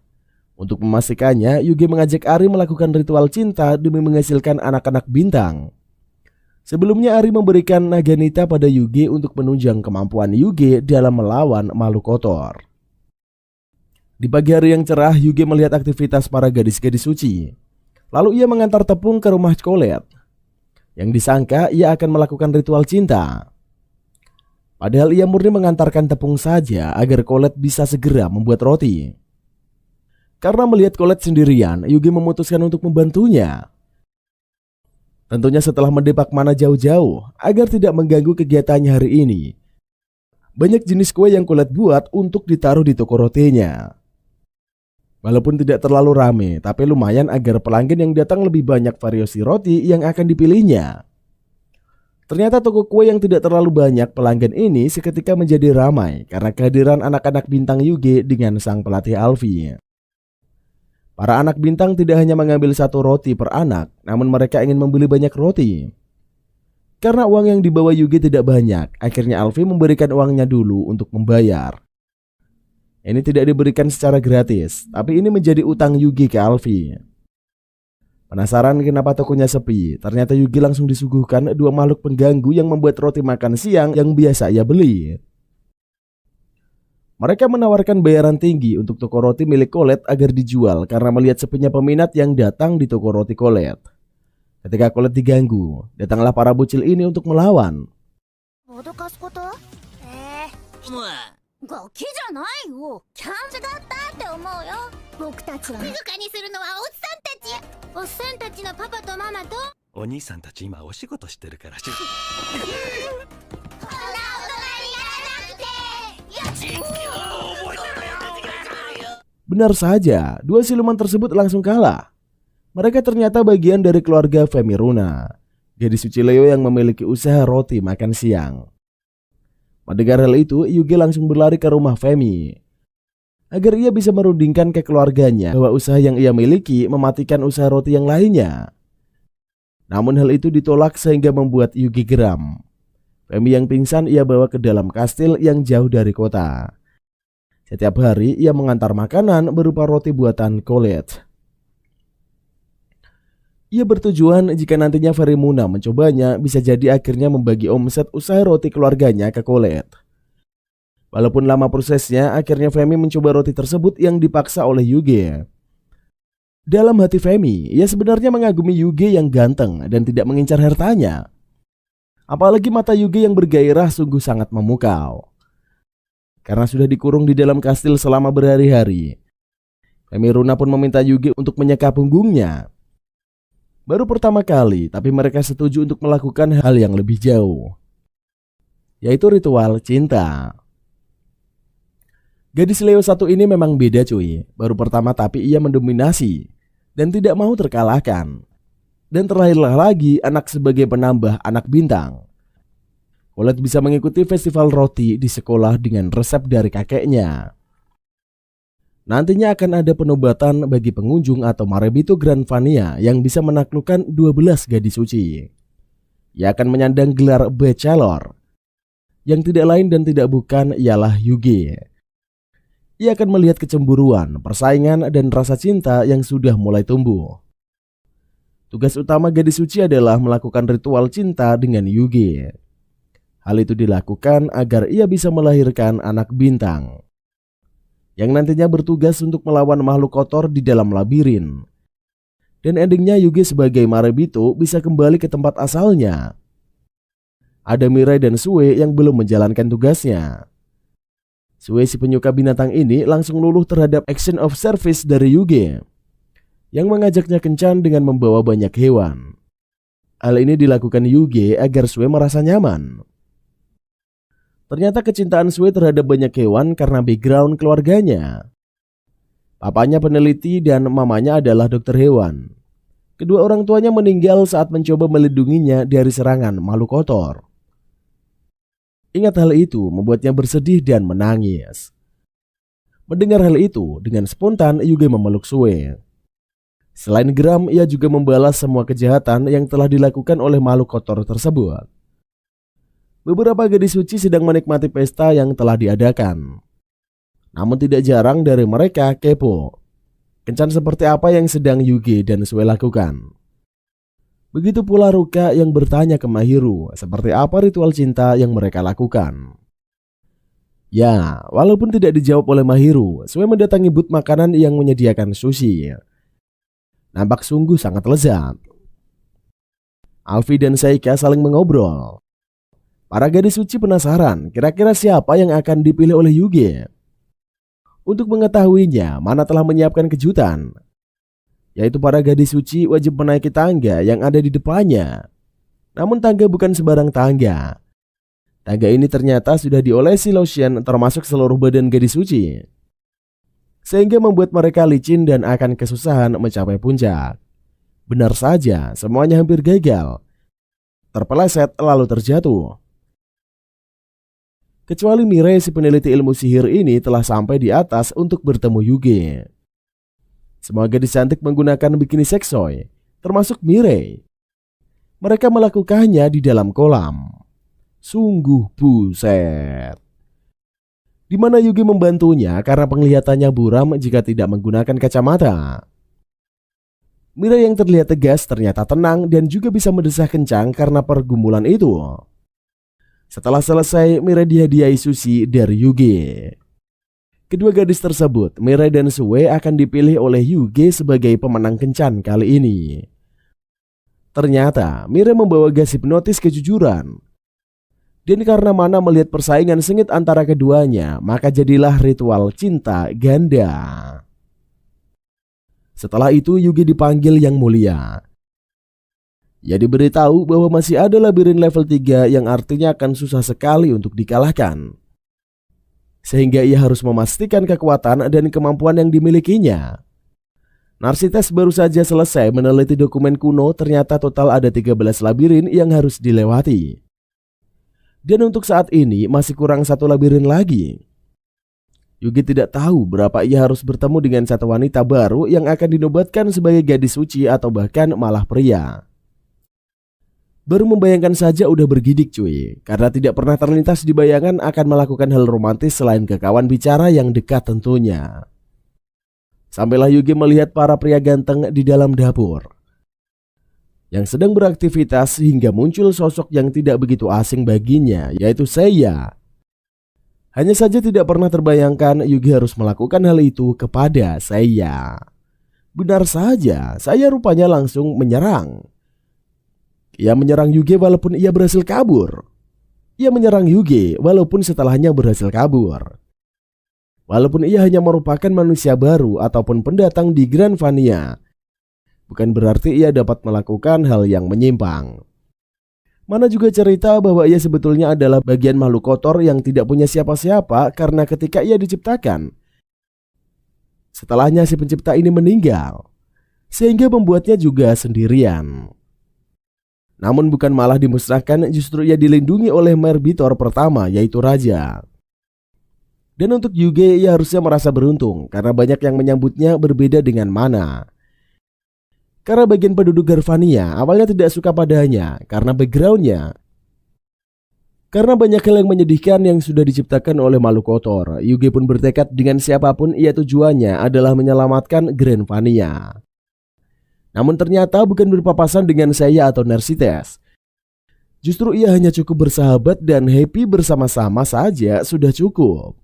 Untuk memastikannya, Yuge mengajak Airi melakukan ritual cinta demi menghasilkan anak-anak bintang. Sebelumnya Airi memberikan Naginata pada Yuge untuk menunjang kemampuan Yuge dalam melawan makhluk kotor. Di pagi hari yang cerah, Yuge melihat aktivitas para gadis-gadis suci. Lalu ia mengantar tepung ke rumah Colette. Yang disangka ia akan melakukan ritual cinta. Padahal ia murni mengantarkan tepung saja agar Colette bisa segera membuat roti. Karena melihat Colette sendirian, Yuge memutuskan untuk membantunya. Tentunya setelah mendepak Mana jauh-jauh agar tidak mengganggu kegiatannya hari ini. Banyak jenis kue yang Colette buat untuk ditaruh di toko rotinya. Walaupun tidak terlalu rame, tapi lumayan agar pelanggan yang datang lebih banyak variasi roti yang akan dipilihnya. Ternyata toko kue yang tidak terlalu banyak pelanggan ini seketika menjadi ramai karena kehadiran anak-anak bintang Yuge dengan sang pelatih Alfi. Para anak bintang tidak hanya mengambil satu roti per anak, namun mereka ingin membeli banyak roti. Karena uang yang dibawa Yuge tidak banyak, akhirnya Alfi memberikan uangnya dulu untuk membayar. Ini tidak diberikan secara gratis, tapi ini menjadi utang Yuge ke Alfi. Penasaran kenapa tokonya sepi? Ternyata Yuge langsung disuguhkan dua makhluk pengganggu yang membuat roti makan siang yang biasa ia beli. Mereka menawarkan bayaran tinggi untuk toko roti milik Colette agar dijual karena melihat sepinya peminat yang datang di toko roti Colette. Ketika Colette diganggu, datanglah para bocil ini untuk melawan. ガキじゃないよ。キャンプだったって思うよ。僕たちは静かにするのはおっさんたち。おっさんたちのパパとママとお兄さんたち今お仕事してるからこんな大人にやらなくて。いや、 Benar saja, dua siluman tersebut langsung kalah. Mereka ternyata bagian dari keluarga Femiruna, gadis suci Leo yang memiliki usaha roti makan siang. Mendengar hal itu, Yuge langsung berlari ke rumah Femi agar ia bisa merundingkan ke keluarganya bahwa usaha yang ia miliki mematikan usaha roti yang lainnya. Namun hal itu ditolak sehingga membuat Yuge geram. Femi yang pingsan ia bawa ke dalam kastil yang jauh dari kota. Setiap hari ia mengantar makanan berupa roti buatan Colette. Ia bertujuan jika nantinya Ferimuna mencobanya bisa jadi akhirnya membagi omset usaha roti keluarganya ke Colette. Walaupun lama prosesnya, akhirnya Femi mencoba roti tersebut yang dipaksa oleh Yuge. Dalam hati Femi, ia sebenarnya mengagumi Yuge yang ganteng dan tidak mengincar hartanya. Apalagi mata Yuge yang bergairah sungguh sangat memukau. Karena sudah dikurung di dalam kastil selama berhari-hari, Femiruna pun meminta Yuge untuk menyeka punggungnya. Baru pertama kali, tapi mereka setuju untuk melakukan hal yang lebih jauh, yaitu ritual cinta. Gadis Leo satu ini memang beda cuy. Baru pertama tapi ia mendominasi dan tidak mau terkalahkan. Dan terlahirlah lagi anak sebagai penambah anak bintang. Colette bisa mengikuti festival roti di sekolah dengan resep dari kakeknya. Nantinya akan ada penobatan bagi pengunjung atau Marebito Grand Vania yang bisa menaklukkan 12 gadis suci. Ia akan menyandang gelar Bachelor, yang tidak lain dan tidak bukan ialah Yuge. Ia akan melihat kecemburuan, persaingan, dan rasa cinta yang sudah mulai tumbuh. Tugas utama gadis suci adalah melakukan ritual cinta dengan Yuge. Hal itu dilakukan agar ia bisa melahirkan anak bintang yang nantinya bertugas untuk melawan makhluk kotor di dalam labirin. Dan endingnya Yuge sebagai Marebito bisa kembali ke tempat asalnya. Ada Mirai dan Sue yang belum menjalankan tugasnya. Sue si penyuka binatang ini langsung luluh terhadap action of service dari Yuge, yang mengajaknya kencan dengan membawa banyak hewan. Hal ini dilakukan Yuge agar Sue merasa nyaman. Ternyata kecintaan Sue terhadap banyak hewan karena background keluarganya. Papanya peneliti dan mamanya adalah dokter hewan. Kedua orang tuanya meninggal saat mencoba melindunginya dari serangan makhluk kotor. Ingat hal itu membuatnya bersedih dan menangis. Mendengar hal itu, dengan spontan Yuge memeluk Sue. Selain geram, ia juga membalas semua kejahatan yang telah dilakukan oleh makhluk kotor tersebut. Beberapa gadis suci sedang menikmati pesta yang telah diadakan. Namun tidak jarang dari mereka kepo. Kencan seperti apa yang sedang Yuge dan Sue lakukan. Begitu pula Ruka yang bertanya ke Mahiru seperti apa ritual cinta yang mereka lakukan. Ya, walaupun tidak dijawab oleh Mahiru, Sue mendatangi booth makanan yang menyediakan sushi. Nampak sungguh sangat lezat. Alfi dan Saika saling mengobrol. Para gadis suci penasaran kira-kira siapa yang akan dipilih oleh Yuge. Untuk mengetahuinya, Mana telah menyiapkan kejutan, yaitu para gadis suci wajib menaiki tangga yang ada di depannya. Namun tangga bukan sembarang tangga. Tangga ini ternyata sudah diolesi lotion termasuk seluruh badan gadis suci, sehingga membuat mereka licin dan akan kesusahan mencapai puncak. Benar saja, semuanya hampir gagal. Terpeleset lalu terjatuh. Kecuali Mirei, si peneliti ilmu sihir ini telah sampai di atas untuk bertemu Yuge. Semua gadis cantik menggunakan bikini seksoi, termasuk Mirei. Mereka melakukannya di dalam kolam. Sungguh buset. Di mana Yuge membantunya karena penglihatannya buram jika tidak menggunakan kacamata. Mirei yang terlihat tegas ternyata tenang dan juga bisa mendesah kencang karena pergumulan itu. Setelah selesai, Mirei dihadiahi sushi dari Yuge. Kedua gadis tersebut, Mirei dan Sue, akan dipilih oleh Yuge sebagai pemenang kencan kali ini. Ternyata Mirei membawa gas hipnotis kejujuran. Dan karena Mana melihat persaingan sengit antara keduanya, maka jadilah ritual cinta ganda. Setelah itu Yuge dipanggil Yang Mulia. Ia diberitahu bahwa masih ada labirin level 3 yang artinya akan susah sekali untuk dikalahkan. Sehingga ia harus memastikan kekuatan dan kemampuan yang dimilikinya. Narsites baru saja selesai meneliti dokumen kuno, ternyata total ada 13 labirin yang harus dilewati. Dan untuk saat ini masih kurang satu labirin lagi. Yugi tidak tahu berapa ia harus bertemu dengan satu wanita baru yang akan dinobatkan sebagai gadis suci atau bahkan malah pria. Baru membayangkan saja udah bergidik cuy, karena tidak pernah terlintas di bayangan akan melakukan hal romantis selain ke kawan bicara yang dekat tentunya. Sampailah Yugi melihat para pria ganteng di dalam dapur yang sedang beraktivitas hingga muncul sosok yang tidak begitu asing baginya, yaitu Seiya. Hanya saja tidak pernah terbayangkan Yugi harus melakukan hal itu kepada Seiya. Benar saja, saya rupanya langsung menyerang. Ia menyerang Yuge walaupun ia berhasil kabur. Ia menyerang Yuge walaupun setelahnya berhasil kabur. Walaupun ia hanya merupakan manusia baru ataupun pendatang di Grand Vania, bukan berarti ia dapat melakukan hal yang menyimpang. Mana juga cerita bahwa ia sebetulnya adalah bagian makhluk kotor yang tidak punya siapa-siapa karena ketika ia diciptakan, setelahnya si pencipta ini meninggal, sehingga membuatnya juga sendirian. Namun bukan malah dimusnahkan, justru ia dilindungi oleh Merbitor pertama, yaitu Raja. Dan untuk Yuge, ia harusnya merasa beruntung karena banyak yang menyambutnya berbeda dengan Mana. Karena bagian penduduk Garvania awalnya tidak suka padanya karena backgroundnya. Karena banyak hal yang menyedihkan yang sudah diciptakan oleh makhluk kotor, Yuge pun bertekad dengan siapapun ia tujuannya adalah menyelamatkan Grand Vania. Namun ternyata bukan berpapasan dengan Seiya atau Narsites. Justru ia hanya cukup bersahabat dan happy bersama-sama saja sudah cukup.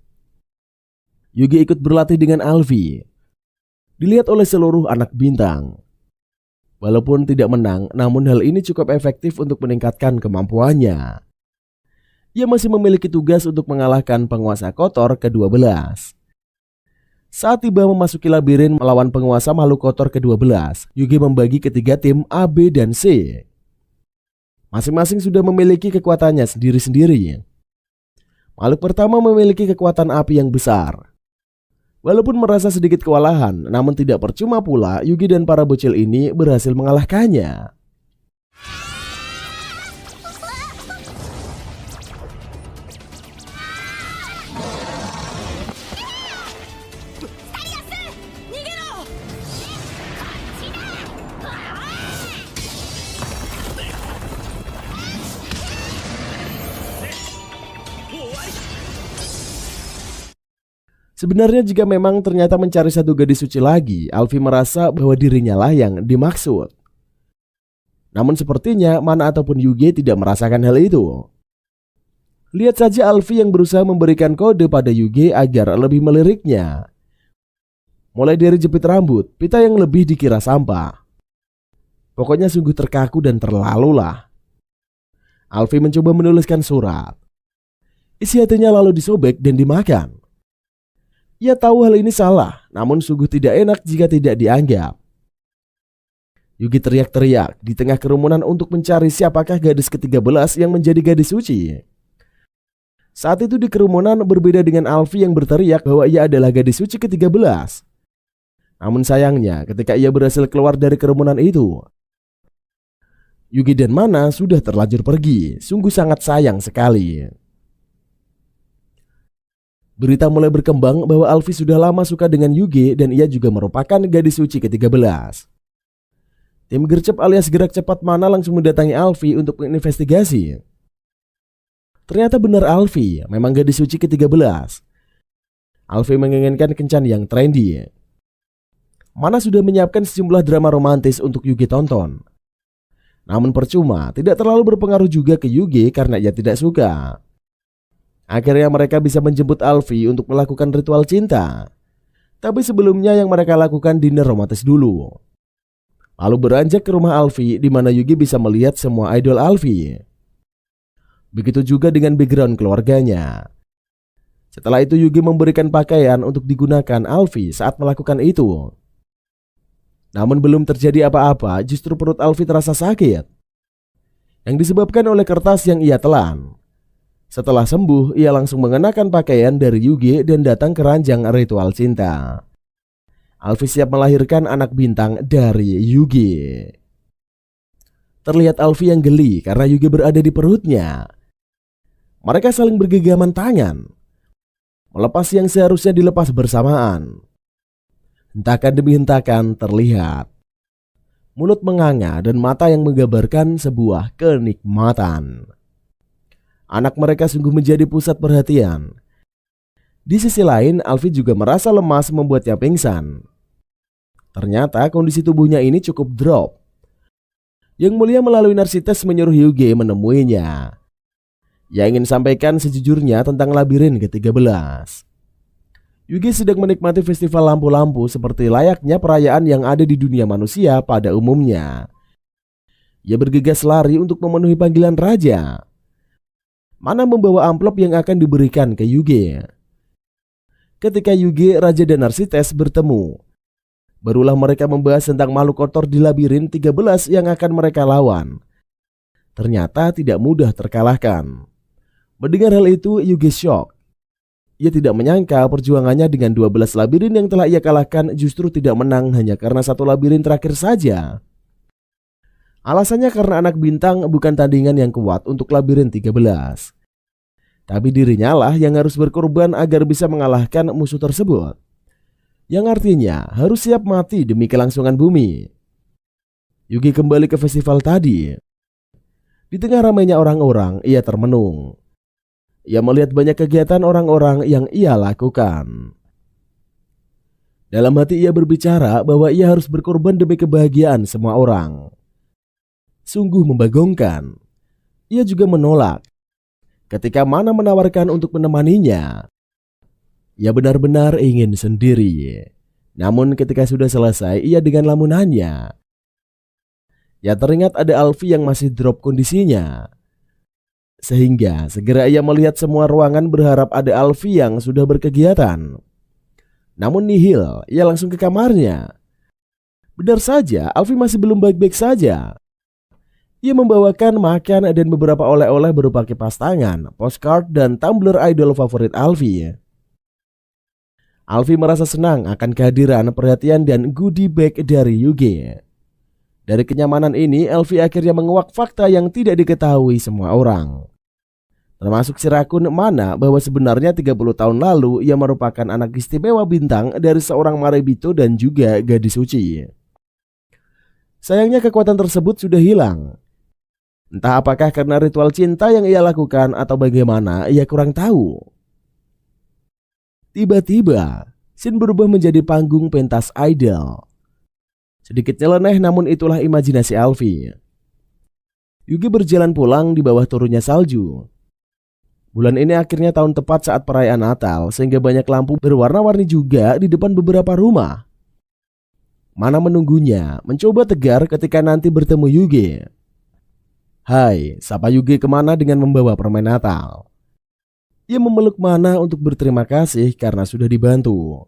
Yugi ikut berlatih dengan Alfi. Dilihat oleh seluruh anak bintang. Walaupun tidak menang, namun hal ini cukup efektif untuk meningkatkan kemampuannya. Ia masih memiliki tugas untuk mengalahkan penguasa kotor ke-12. Saat tiba memasuki labirin melawan penguasa makhluk kotor ke-12, Yugi membagi ketiga tim A, B, dan C. Masing-masing sudah memiliki kekuatannya sendiri-sendiri. Makhluk pertama memiliki kekuatan api yang besar. Walaupun merasa sedikit kewalahan, namun tidak percuma pula Yugi dan para bocil ini berhasil mengalahkannya. Sebenarnya jika memang ternyata mencari satu gadis suci lagi, Alfi merasa bahwa dirinya lah yang dimaksud. Namun sepertinya Mana ataupun Yugi tidak merasakan hal itu. Lihat saja Alfi yang berusaha memberikan kode pada Yugi agar lebih meliriknya. Mulai dari jepit rambut, pita yang lebih dikira sampah. Pokoknya sungguh terkaku dan terlalu lah. Alfi mencoba menuliskan surat. Isi hatinya lalu disobek dan dimakan. Ia tahu hal ini salah, namun sungguh tidak enak jika tidak dianggap. Yugi teriak-teriak di tengah kerumunan untuk mencari siapakah gadis ke-13 yang menjadi gadis suci. Saat itu di kerumunan berbeda dengan Alfi yang berteriak bahwa ia adalah gadis suci ke-13. Namun sayangnya ketika ia berhasil keluar dari kerumunan itu, Yugi dan Mana sudah terlanjur pergi. Sungguh sangat sayang sekali. Berita mulai berkembang bahwa Alfi sudah lama suka dengan Yugi dan ia juga merupakan gadis suci ke-13. Tim gercep alias gerak cepat Mana langsung mendatangi Alfi untuk menginvestigasi. Ternyata benar Alfi memang gadis suci ke-13. Alfi menginginkan kencan yang trendy. Mana sudah menyiapkan sejumlah drama romantis untuk Yugi tonton. Namun percuma, tidak terlalu berpengaruh juga ke Yugi karena ia tidak suka. Akhirnya mereka bisa menjemput Alfi untuk melakukan ritual cinta. Tapi sebelumnya yang mereka lakukan dinner romantis dulu. Lalu beranjak ke rumah Alfi di mana Yugi bisa melihat semua idol Alfi. Begitu juga dengan background keluarganya. Setelah itu Yugi memberikan pakaian untuk digunakan Alfi saat melakukan itu. Namun belum terjadi apa-apa, justru perut Alfi terasa sakit. Yang disebabkan oleh kertas yang ia telan. Setelah sembuh, ia langsung mengenakan pakaian dari Yugi dan datang ke ranjang ritual cinta. Alfi siap melahirkan anak bintang dari Yugi. Terlihat Alfi yang geli karena Yugi berada di perutnya. Mereka saling bergegaman tangan, melepas yang seharusnya dilepas bersamaan. Hentakan demi hentakan terlihat. Mulut menganga dan mata yang menggambarkan sebuah kenikmatan. Anak mereka sungguh menjadi pusat perhatian. Di sisi lain, Alfi juga merasa lemas membuatnya pingsan. Ternyata kondisi tubuhnya ini cukup drop. Yang Mulia melalui Narsites menyuruh Yugi menemuinya. Ia ingin sampaikan sejujurnya tentang labirin ke-13. Yugi sedang menikmati festival lampu-lampu seperti layaknya perayaan yang ada di dunia manusia pada umumnya. Ia bergegas lari untuk memenuhi panggilan raja. Mana membawa amplop yang akan diberikan ke Yugi. Ketika Yugi, Raja dan Narsites bertemu, barulah mereka membahas tentang makhluk kotor di labirin 13 yang akan mereka lawan. Ternyata tidak mudah terkalahkan. Mendengar hal itu, Yugi shock. Ia tidak menyangka perjuangannya dengan 12 labirin yang telah ia kalahkan justru tidak menang hanya karena satu labirin terakhir saja. Alasannya karena anak bintang bukan tandingan yang kuat untuk labirin 13. Tapi dirinya lah yang harus berkorban agar bisa mengalahkan musuh tersebut. Yang artinya harus siap mati demi kelangsungan bumi. Yugi kembali ke festival tadi. Di tengah ramainya orang-orang, ia termenung. Ia melihat banyak kegiatan orang-orang yang ia lakukan. Dalam hati ia berbicara bahwa ia harus berkorban demi kebahagiaan semua orang. Sungguh membagongkan. Ia juga menolak ketika Mana menawarkan untuk menemaninya. Ia benar-benar ingin sendiri. Namun ketika sudah selesai, ia dengan lamunannya. Ia teringat ada Alfi yang masih drop kondisinya. Sehingga segera ia melihat semua ruangan berharap ada Alfi yang sudah berkegiatan. Namun nihil, ia langsung ke kamarnya. Benar saja, Alfi masih belum baik-baik saja. Ia membawakan makan dan beberapa oleh-oleh berupa kipas tangan, postcard, dan tumbler idol favorit Alfie. Alfie merasa senang akan kehadiran, perhatian, dan goodie bag dari Yugi. Dari kenyamanan ini, Alfie akhirnya menguak fakta yang tidak diketahui semua orang. Termasuk si Rakun Mana bahwa sebenarnya 30 tahun lalu ia merupakan anak istimewa bintang dari seorang Marebito dan juga gadis suci. Sayangnya kekuatan tersebut sudah hilang. Entah apakah karena ritual cinta yang ia lakukan atau bagaimana, ia kurang tahu. Tiba-tiba, scene berubah menjadi panggung pentas idol. Sedikit nyeleneh namun itulah imajinasi Alfie. Yugi berjalan pulang di bawah turunnya salju. Bulan ini akhirnya tahun tepat saat perayaan Natal sehingga banyak lampu berwarna-warni juga di depan beberapa rumah. Mana menunggunya, mencoba tegar ketika nanti bertemu Yugi. Hai, sapa Yugi kemana dengan membawa permen Natal. Ia memeluk Mana untuk berterima kasih karena sudah dibantu.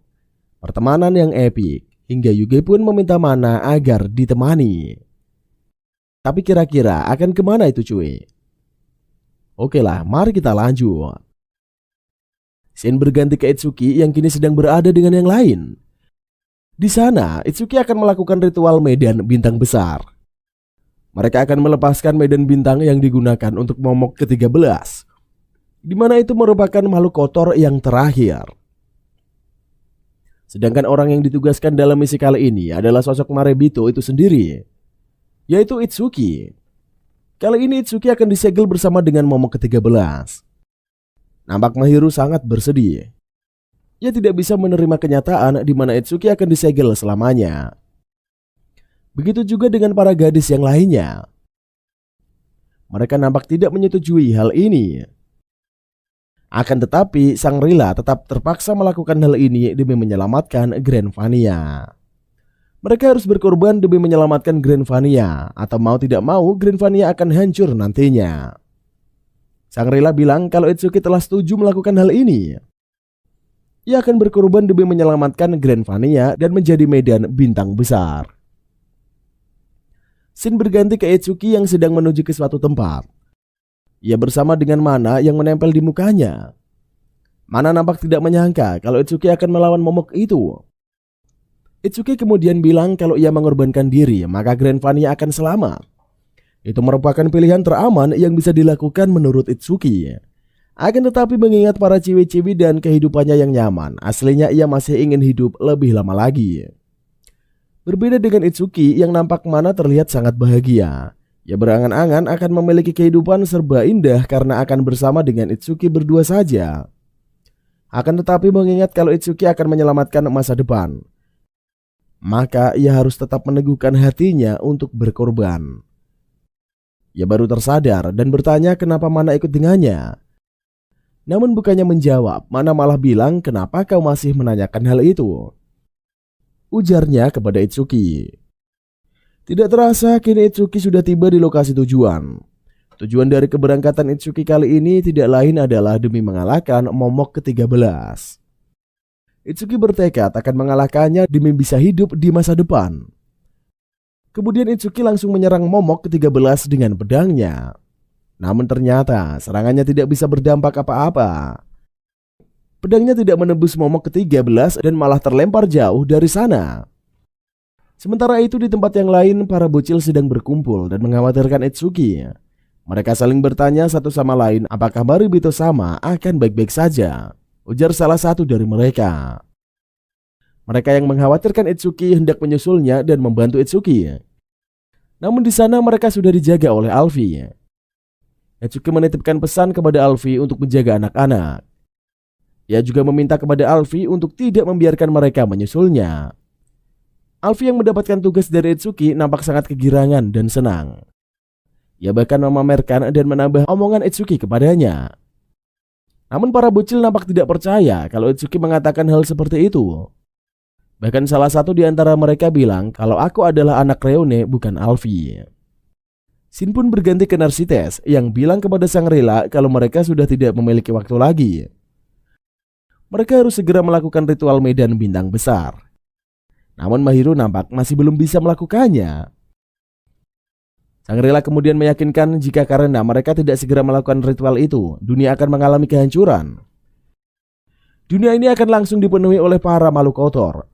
Pertemanan yang epik, hingga Yugi pun meminta Mana agar ditemani. Tapi kira-kira akan kemana itu cuy? Oke lah, mari kita lanjut. Scene berganti ke Itsuki yang kini sedang berada dengan yang lain. Di sana, Itsuki akan melakukan ritual medan bintang besar. Mereka akan melepaskan medan bintang yang digunakan untuk momok ke-13, di mana itu merupakan makhluk kotor yang terakhir. Sedangkan orang yang ditugaskan dalam misi kali ini adalah sosok Marebito itu sendiri, yaitu Itsuki. Kali ini Itsuki akan disegel bersama dengan momok ke-13. Nampak Mahiru sangat bersedih. Ia tidak bisa menerima kenyataan di mana Itsuki akan disegel selamanya. Begitu juga dengan para gadis yang lainnya. Mereka nampak tidak menyetujui hal ini. Akan tetapi, Shangri-La tetap terpaksa melakukan hal ini demi menyelamatkan Grand Vania. Mereka harus berkorban demi menyelamatkan Grand Vania, atau mau tidak mau Grand Vania akan hancur nantinya. Shangri-La bilang kalau Itsuki telah setuju melakukan hal ini. Ia akan berkorban demi menyelamatkan Grand Vania dan menjadi medan bintang besar. Scene berganti ke Itsuki yang sedang menuju ke suatu tempat. Ia bersama dengan Mana yang menempel di mukanya. Mana nampak tidak menyangka kalau Itsuki akan melawan momok itu. Itsuki kemudian bilang kalau ia mengorbankan diri maka Grand Vania akan selamat. Itu merupakan pilihan teraman yang bisa dilakukan menurut Itsuki. Akan tetapi mengingat para ciwi-ciwi dan kehidupannya yang nyaman, aslinya ia masih ingin hidup lebih lama lagi. Berbeda dengan Itsuki yang nampak Mana terlihat sangat bahagia. Ia berangan-angan akan memiliki kehidupan serba indah karena akan bersama dengan Itsuki berdua saja. Akan tetapi mengingat kalau Itsuki akan menyelamatkan masa depan, maka ia harus tetap meneguhkan hatinya untuk berkorban. Ia baru tersadar dan bertanya kenapa Mana ikut dengannya. Namun bukannya menjawab, Mana malah bilang kenapa kau masih menanyakan hal itu. Ujarnya kepada Itsuki. Tidak terasa kini Itsuki sudah tiba di lokasi tujuan. Tujuan dari keberangkatan Itsuki kali ini tidak lain adalah demi mengalahkan momok ke-13. Itsuki bertekad akan mengalahkannya demi bisa hidup di masa depan. Kemudian Itsuki langsung menyerang momok ke-13 dengan pedangnya. Namun ternyata serangannya tidak bisa berdampak apa-apa. Pedangnya tidak menembus momok ke-13 dan malah terlempar jauh dari sana. Sementara itu di tempat yang lain para bocil sedang berkumpul dan mengkhawatirkan Itsuki. Mereka saling bertanya satu sama lain apakah Marebito sama akan baik-baik saja. Ujar salah satu dari mereka. Mereka yang mengkhawatirkan Itsuki hendak menyusulnya dan membantu Itsuki. Namun di sana mereka sudah dijaga oleh Alfie. Itsuki menitipkan pesan kepada Alfie untuk menjaga anak-anak. Ia juga meminta kepada Alfie untuk tidak membiarkan mereka menyusulnya. Alfie yang mendapatkan tugas dari Itsuki nampak sangat kegirangan dan senang. Ia bahkan memamerkan dan menambah omongan Itsuki kepadanya. Namun para bocil nampak tidak percaya kalau Itsuki mengatakan hal seperti itu. Bahkan salah satu di antara mereka bilang kalau aku adalah anak Reone bukan Alfie. Shin pun berganti ke Narsites yang bilang kepada Shangri-La kalau mereka sudah tidak memiliki waktu lagi. Mereka harus segera melakukan ritual medan bintang besar. Namun Mahiru nampak masih belum bisa melakukannya. Shangri-La kemudian meyakinkan jika karena mereka tidak segera melakukan ritual itu, dunia akan mengalami kehancuran. Dunia ini akan langsung dipenuhi oleh para makhluk kotor.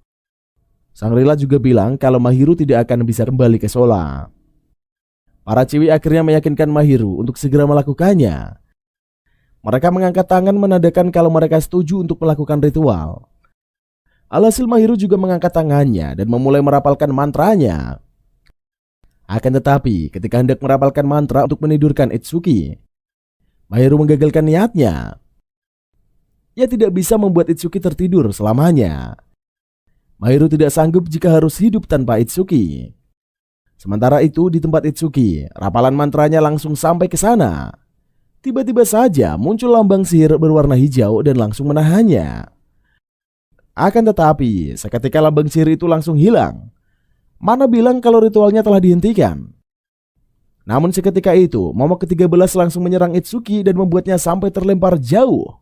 Shangri-La juga bilang kalau Mahiru tidak akan bisa kembali ke Sola. Para Ciwi akhirnya meyakinkan Mahiru untuk segera melakukannya. Mereka mengangkat tangan menandakan kalau mereka setuju untuk melakukan ritual. Alhasil Mahiru juga mengangkat tangannya dan memulai merapalkan mantranya. Akan tetapi, ketika hendak merapalkan mantra untuk menidurkan Itsuki, Mahiru menggagalkan niatnya. Ia tidak bisa membuat Itsuki tertidur selamanya. Mahiru tidak sanggup jika harus hidup tanpa Itsuki. Sementara itu di tempat Itsuki, rapalan mantranya langsung sampai ke sana. Tiba-tiba saja muncul lambang sihir berwarna hijau dan langsung menahannya. Akan tetapi, seketika lambang sihir itu langsung hilang. Mana bilang kalau ritualnya telah dihentikan. Namun seketika itu, momok ke-13 langsung menyerang Itsuki dan membuatnya sampai terlempar jauh.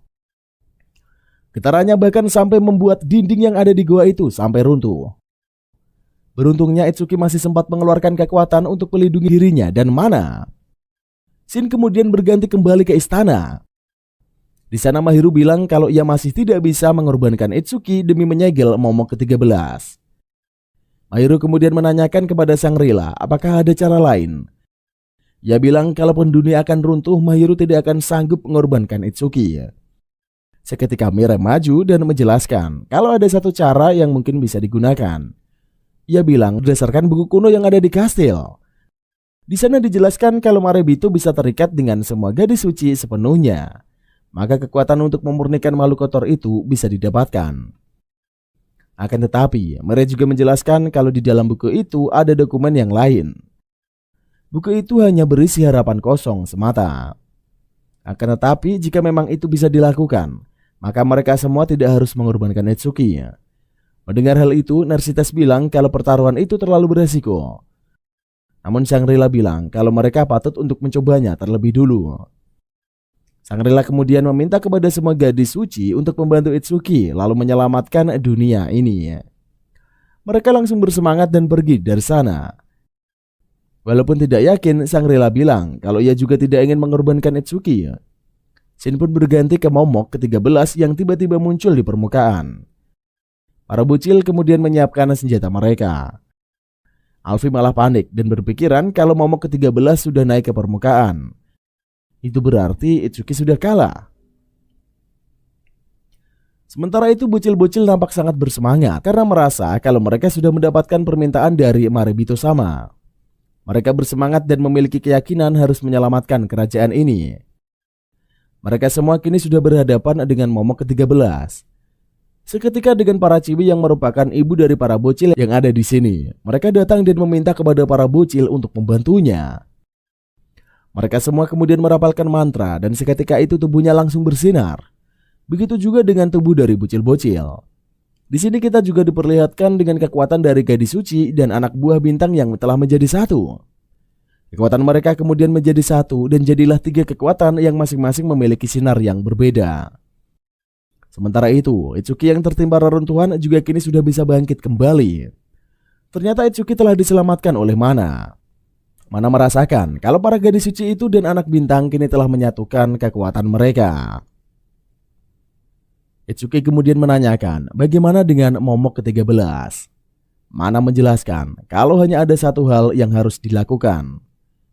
Getarannya bahkan sampai membuat dinding yang ada di gua itu sampai runtuh. Beruntungnya Itsuki masih sempat mengeluarkan kekuatan untuk melindungi dirinya dan Mana. Shin kemudian berganti kembali ke istana. Di sana Mahiru bilang kalau ia masih tidak bisa mengorbankan Itsuki demi menyegel momok ke-13. Mahiru kemudian menanyakan kepada Shangri-La apakah ada cara lain. Ia bilang kalaupun dunia akan runtuh, Mahiru tidak akan sanggup mengorbankan Itsuki. Seketika Mire maju dan menjelaskan kalau ada satu cara yang mungkin bisa digunakan. Ia bilang berdasarkan buku kuno yang ada di kastil. Di sana dijelaskan kalau Marebito bisa terikat dengan semua gadis suci sepenuhnya. Maka kekuatan untuk memurnikan makhluk kotor itu bisa didapatkan. Akan tetapi, mereka juga menjelaskan kalau di dalam buku itu ada dokumen yang lain. Buku itu hanya berisi harapan kosong semata. Akan tetapi, jika memang itu bisa dilakukan, maka mereka semua tidak harus mengorbankan Itsuki. Mendengar hal itu, Nersites bilang kalau pertaruhan itu terlalu beresiko. Namun Shangri-La bilang kalau mereka patut untuk mencobanya terlebih dulu. Shangri-La kemudian meminta kepada semua gadis suci untuk membantu Itsuki lalu menyelamatkan dunia ini. Mereka langsung bersemangat dan pergi dari sana. Walaupun tidak yakin, Shangri-La bilang kalau ia juga tidak ingin mengorbankan Itsuki. Shin pun berganti ke momok ke-13 yang tiba-tiba muncul di permukaan. Para bocil kemudian menyiapkan senjata mereka. Alfi malah panik dan berpikiran kalau momok ke-13 sudah naik ke permukaan. Itu berarti Itsuki sudah kalah. Sementara itu bocil-bocil nampak sangat bersemangat karena merasa kalau mereka sudah mendapatkan permintaan dari Marebito sama. Mereka bersemangat dan memiliki keyakinan harus menyelamatkan kerajaan ini. Mereka semua kini sudah berhadapan dengan momok ke-13. Seketika dengan para ciwi yang merupakan ibu dari para bocil yang ada di sini, mereka datang dan meminta kepada para bocil untuk membantunya. Mereka semua kemudian merapalkan mantra dan seketika itu tubuhnya langsung bersinar. Begitu juga dengan tubuh dari bocil-bocil. Di sini kita juga diperlihatkan dengan kekuatan dari gadis suci dan anak buah bintang yang telah menjadi satu. Kekuatan mereka kemudian menjadi satu dan jadilah 3 kekuatan yang masing-masing memiliki sinar yang berbeda. Sementara itu, Itsuki yang tertimpa reruntuhan juga kini sudah bisa bangkit kembali. Ternyata Itsuki telah diselamatkan oleh Mana. Mana merasakan kalau para gadis suci itu dan anak bintang kini telah menyatukan kekuatan mereka. Itsuki kemudian menanyakan bagaimana dengan momok ke-13. Mana menjelaskan kalau hanya ada satu hal yang harus dilakukan.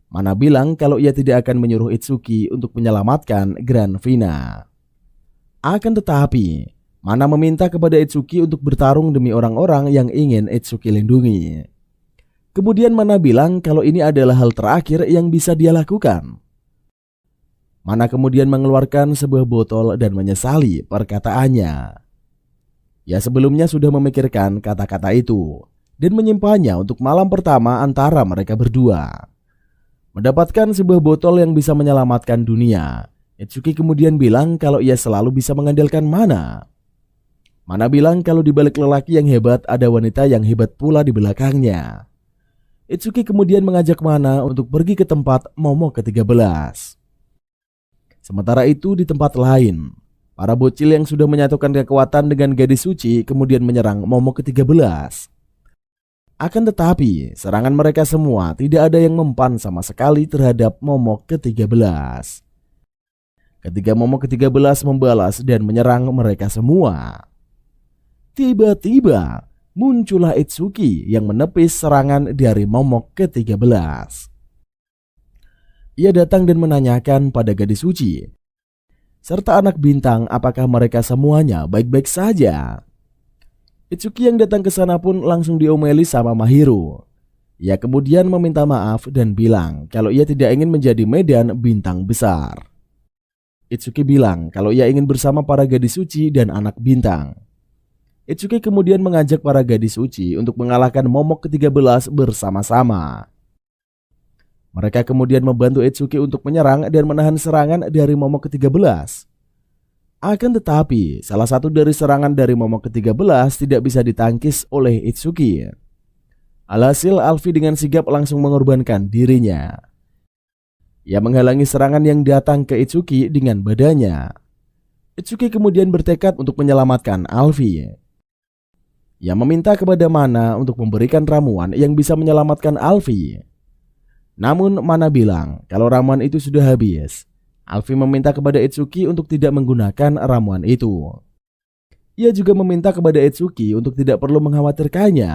Mana bilang kalau ia tidak akan menyuruh Itsuki untuk menyelamatkan Granvina. Akan tetapi, Mana meminta kepada Itsuki untuk bertarung demi orang-orang yang ingin Itsuki lindungi. Kemudian Mana bilang kalau ini adalah hal terakhir yang bisa dia lakukan. Mana kemudian mengeluarkan sebuah botol dan menyesali perkataannya. Ia sebelumnya sudah memikirkan kata-kata itu dan menyimpannya untuk malam pertama antara mereka berdua. Mendapatkan sebuah botol yang bisa menyelamatkan dunia, Itsuki kemudian bilang kalau ia selalu bisa mengandalkan Mana. Mana bilang kalau di balik lelaki yang hebat ada wanita yang hebat pula di belakangnya. Itsuki kemudian mengajak Mana untuk pergi ke tempat momok ke-13. Sementara itu di tempat lain, para bocil yang sudah menyatukan kekuatan dengan gadis suci kemudian menyerang momok ke-13. Akan tetapi, serangan mereka semua tidak ada yang mempan sama sekali terhadap momok ke-13. Ketika momok ke-13 membalas dan menyerang mereka semua, tiba-tiba muncullah Itsuki yang menepis serangan dari momok ke-13. Ia datang dan menanyakan pada gadis suci serta anak bintang apakah mereka semuanya baik-baik saja. Itsuki yang datang ke sana pun langsung diomeli sama Mahiru. Ia kemudian meminta maaf dan bilang kalau ia tidak ingin menjadi medan bintang besar. Itsuki bilang kalau ia ingin bersama para gadis suci dan anak bintang. Itsuki kemudian mengajak para gadis suci untuk mengalahkan momok ke-13 bersama-sama. Mereka kemudian membantu Itsuki untuk menyerang dan menahan serangan dari momok ke-13. Akan tetapi, salah satu dari serangan dari momok ke-13 tidak bisa ditangkis oleh Itsuki. Alhasil, Alfi dengan sigap langsung mengorbankan dirinya. Ia menghalangi serangan yang datang ke Itsuki dengan badannya. Itsuki kemudian bertekad untuk menyelamatkan Alfi. Ia meminta kepada Mana untuk memberikan ramuan yang bisa menyelamatkan Alfi. Namun Mana bilang kalau ramuan itu sudah habis. Alfi meminta kepada Itsuki untuk tidak menggunakan ramuan itu. Ia juga meminta kepada Itsuki untuk tidak perlu mengkhawatirkannya.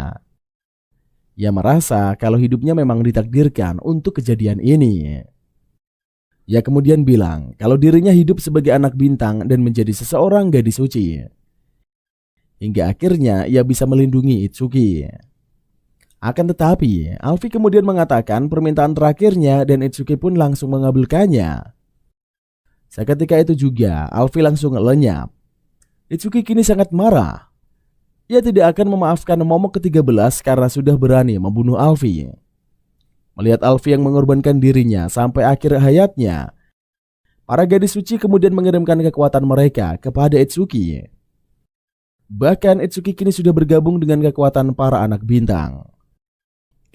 Ia merasa kalau hidupnya memang ditakdirkan untuk kejadian ini. Ia kemudian bilang kalau dirinya hidup sebagai anak bintang dan menjadi seseorang gadis suci. Hingga akhirnya ia bisa melindungi Itsuki. Akan tetapi, Alfi kemudian mengatakan permintaan terakhirnya dan Itsuki pun langsung mengabulkannya. Seketika itu juga, Alfi langsung lenyap. Itsuki kini sangat marah. Ia tidak akan memaafkan momok ke-13 karena sudah berani membunuh Alfi. Melihat Alfi yang mengorbankan dirinya sampai akhir hayatnya, para gadis suci kemudian mengirimkan kekuatan mereka kepada Itsuki. Bahkan Itsuki kini sudah bergabung dengan kekuatan para anak bintang.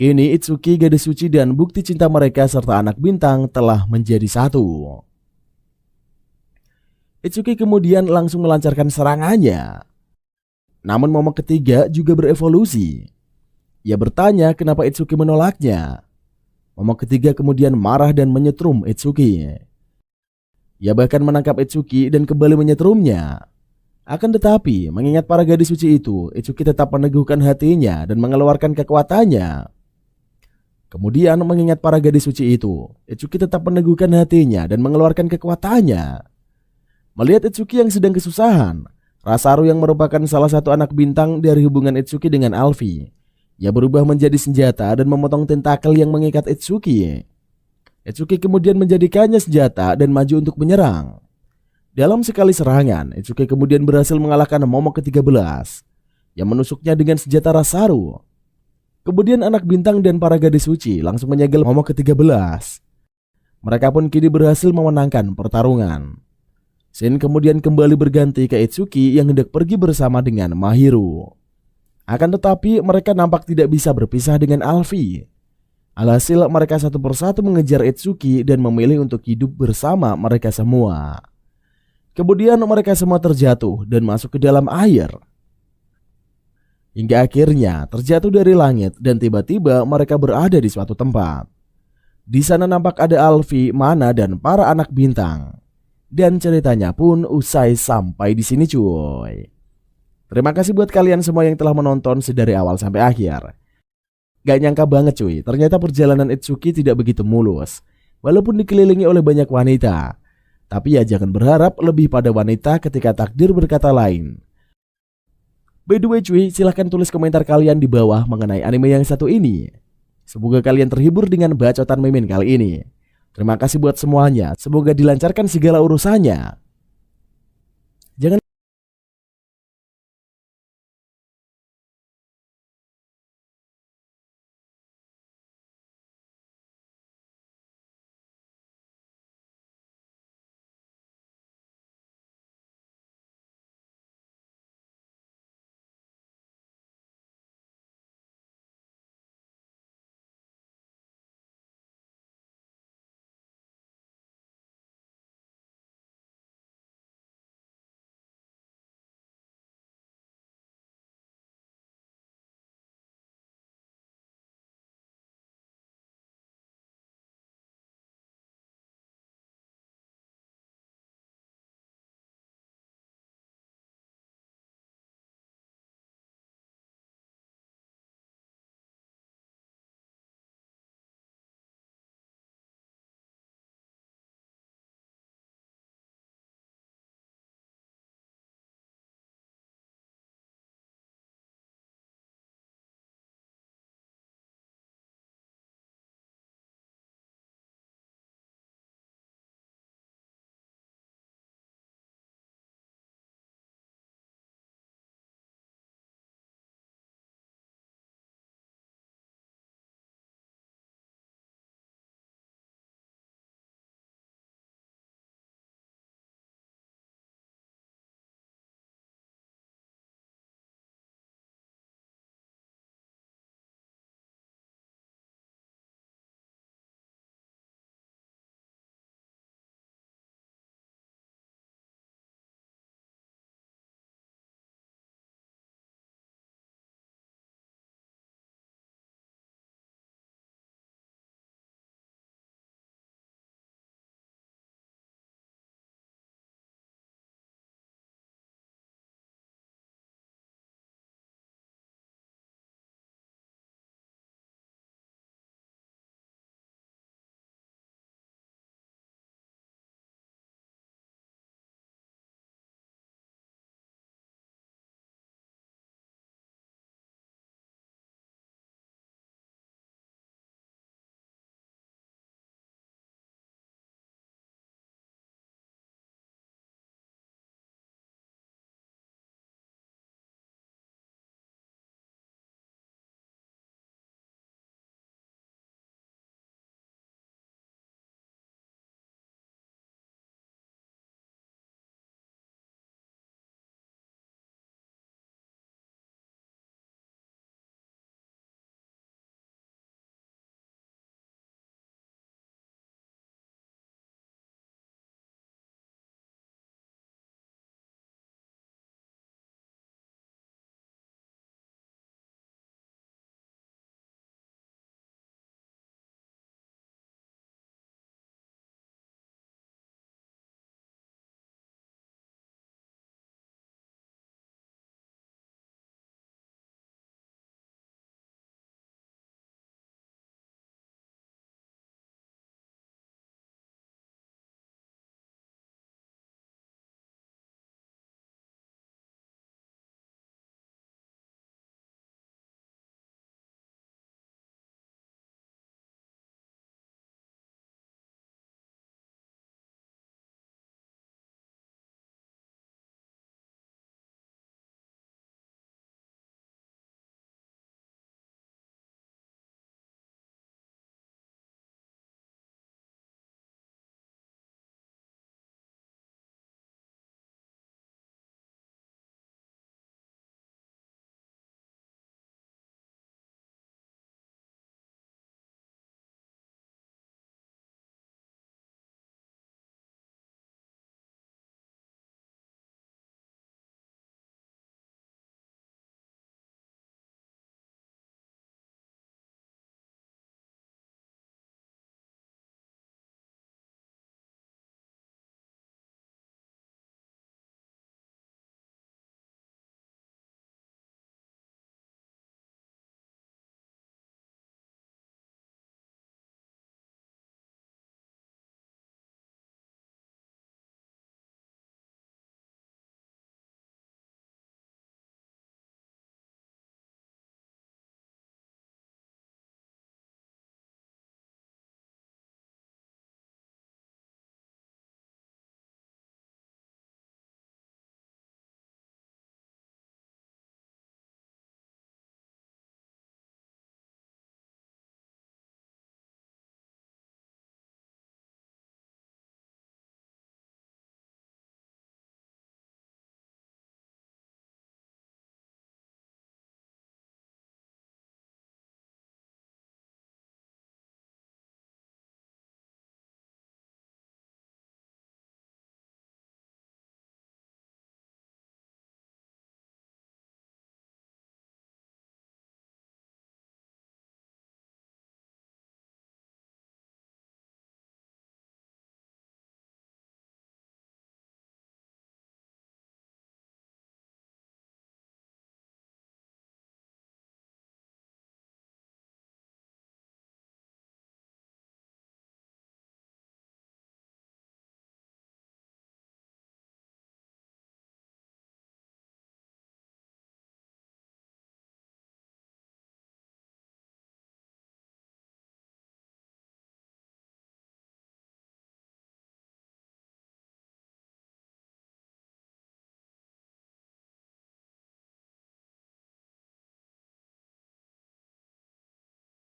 Kini Itsuki, gadis suci dan bukti cinta mereka serta anak bintang telah menjadi satu. Itsuki kemudian langsung melancarkan serangannya. Namun momok ketiga juga berevolusi. Ia bertanya kenapa Itsuki menolaknya. Momok ketiga kemudian marah dan menyetrum Itsuki. Ia bahkan menangkap Itsuki dan kembali menyetrumnya. Akan tetapi, mengingat para gadis suci itu, Itsuki tetap meneguhkan hatinya dan mengeluarkan kekuatannya. Kemudian mengingat para gadis suci itu, Itsuki tetap meneguhkan hatinya dan mengeluarkan kekuatannya. Melihat Itsuki yang sedang kesusahan, Rasaru yang merupakan salah satu anak bintang dari hubungan Itsuki dengan Alfi, ia berubah menjadi senjata dan memotong tentakel yang mengikat Itsuki. Itsuki kemudian menjadikannya senjata dan maju untuk menyerang. Dalam sekali serangan, Itsuki kemudian berhasil mengalahkan momok ke-13 yang menusuknya dengan senjata Rasaru. Kemudian anak bintang dan para gadis suci langsung menyegel momok ke-13. Mereka pun kini berhasil memenangkan pertarungan. Scene kemudian kembali berganti ke Itsuki yang hendak pergi bersama dengan Mahiru. Akan tetapi mereka nampak tidak bisa berpisah dengan Alfi. Alhasil mereka satu persatu mengejar Itsuki dan memilih untuk hidup bersama mereka semua. Kemudian mereka semua terjatuh dan masuk ke dalam air. Hingga akhirnya terjatuh dari langit dan tiba-tiba mereka berada di suatu tempat. Di sana nampak ada Alfi, Mana dan para anak bintang. Dan ceritanya pun usai sampai di sini cuy. Terima kasih buat kalian semua yang telah menonton sedari awal sampai akhir. Gak nyangka banget cuy, ternyata perjalanan Itsuki tidak begitu mulus. Walaupun dikelilingi oleh banyak wanita. Tapi ya jangan berharap lebih pada wanita ketika takdir berkata lain. By the way cuy, silahkan tulis komentar kalian di bawah mengenai anime yang satu ini. Semoga kalian terhibur dengan bacotan Mimin kali ini. Terima kasih buat semuanya, semoga dilancarkan segala urusannya.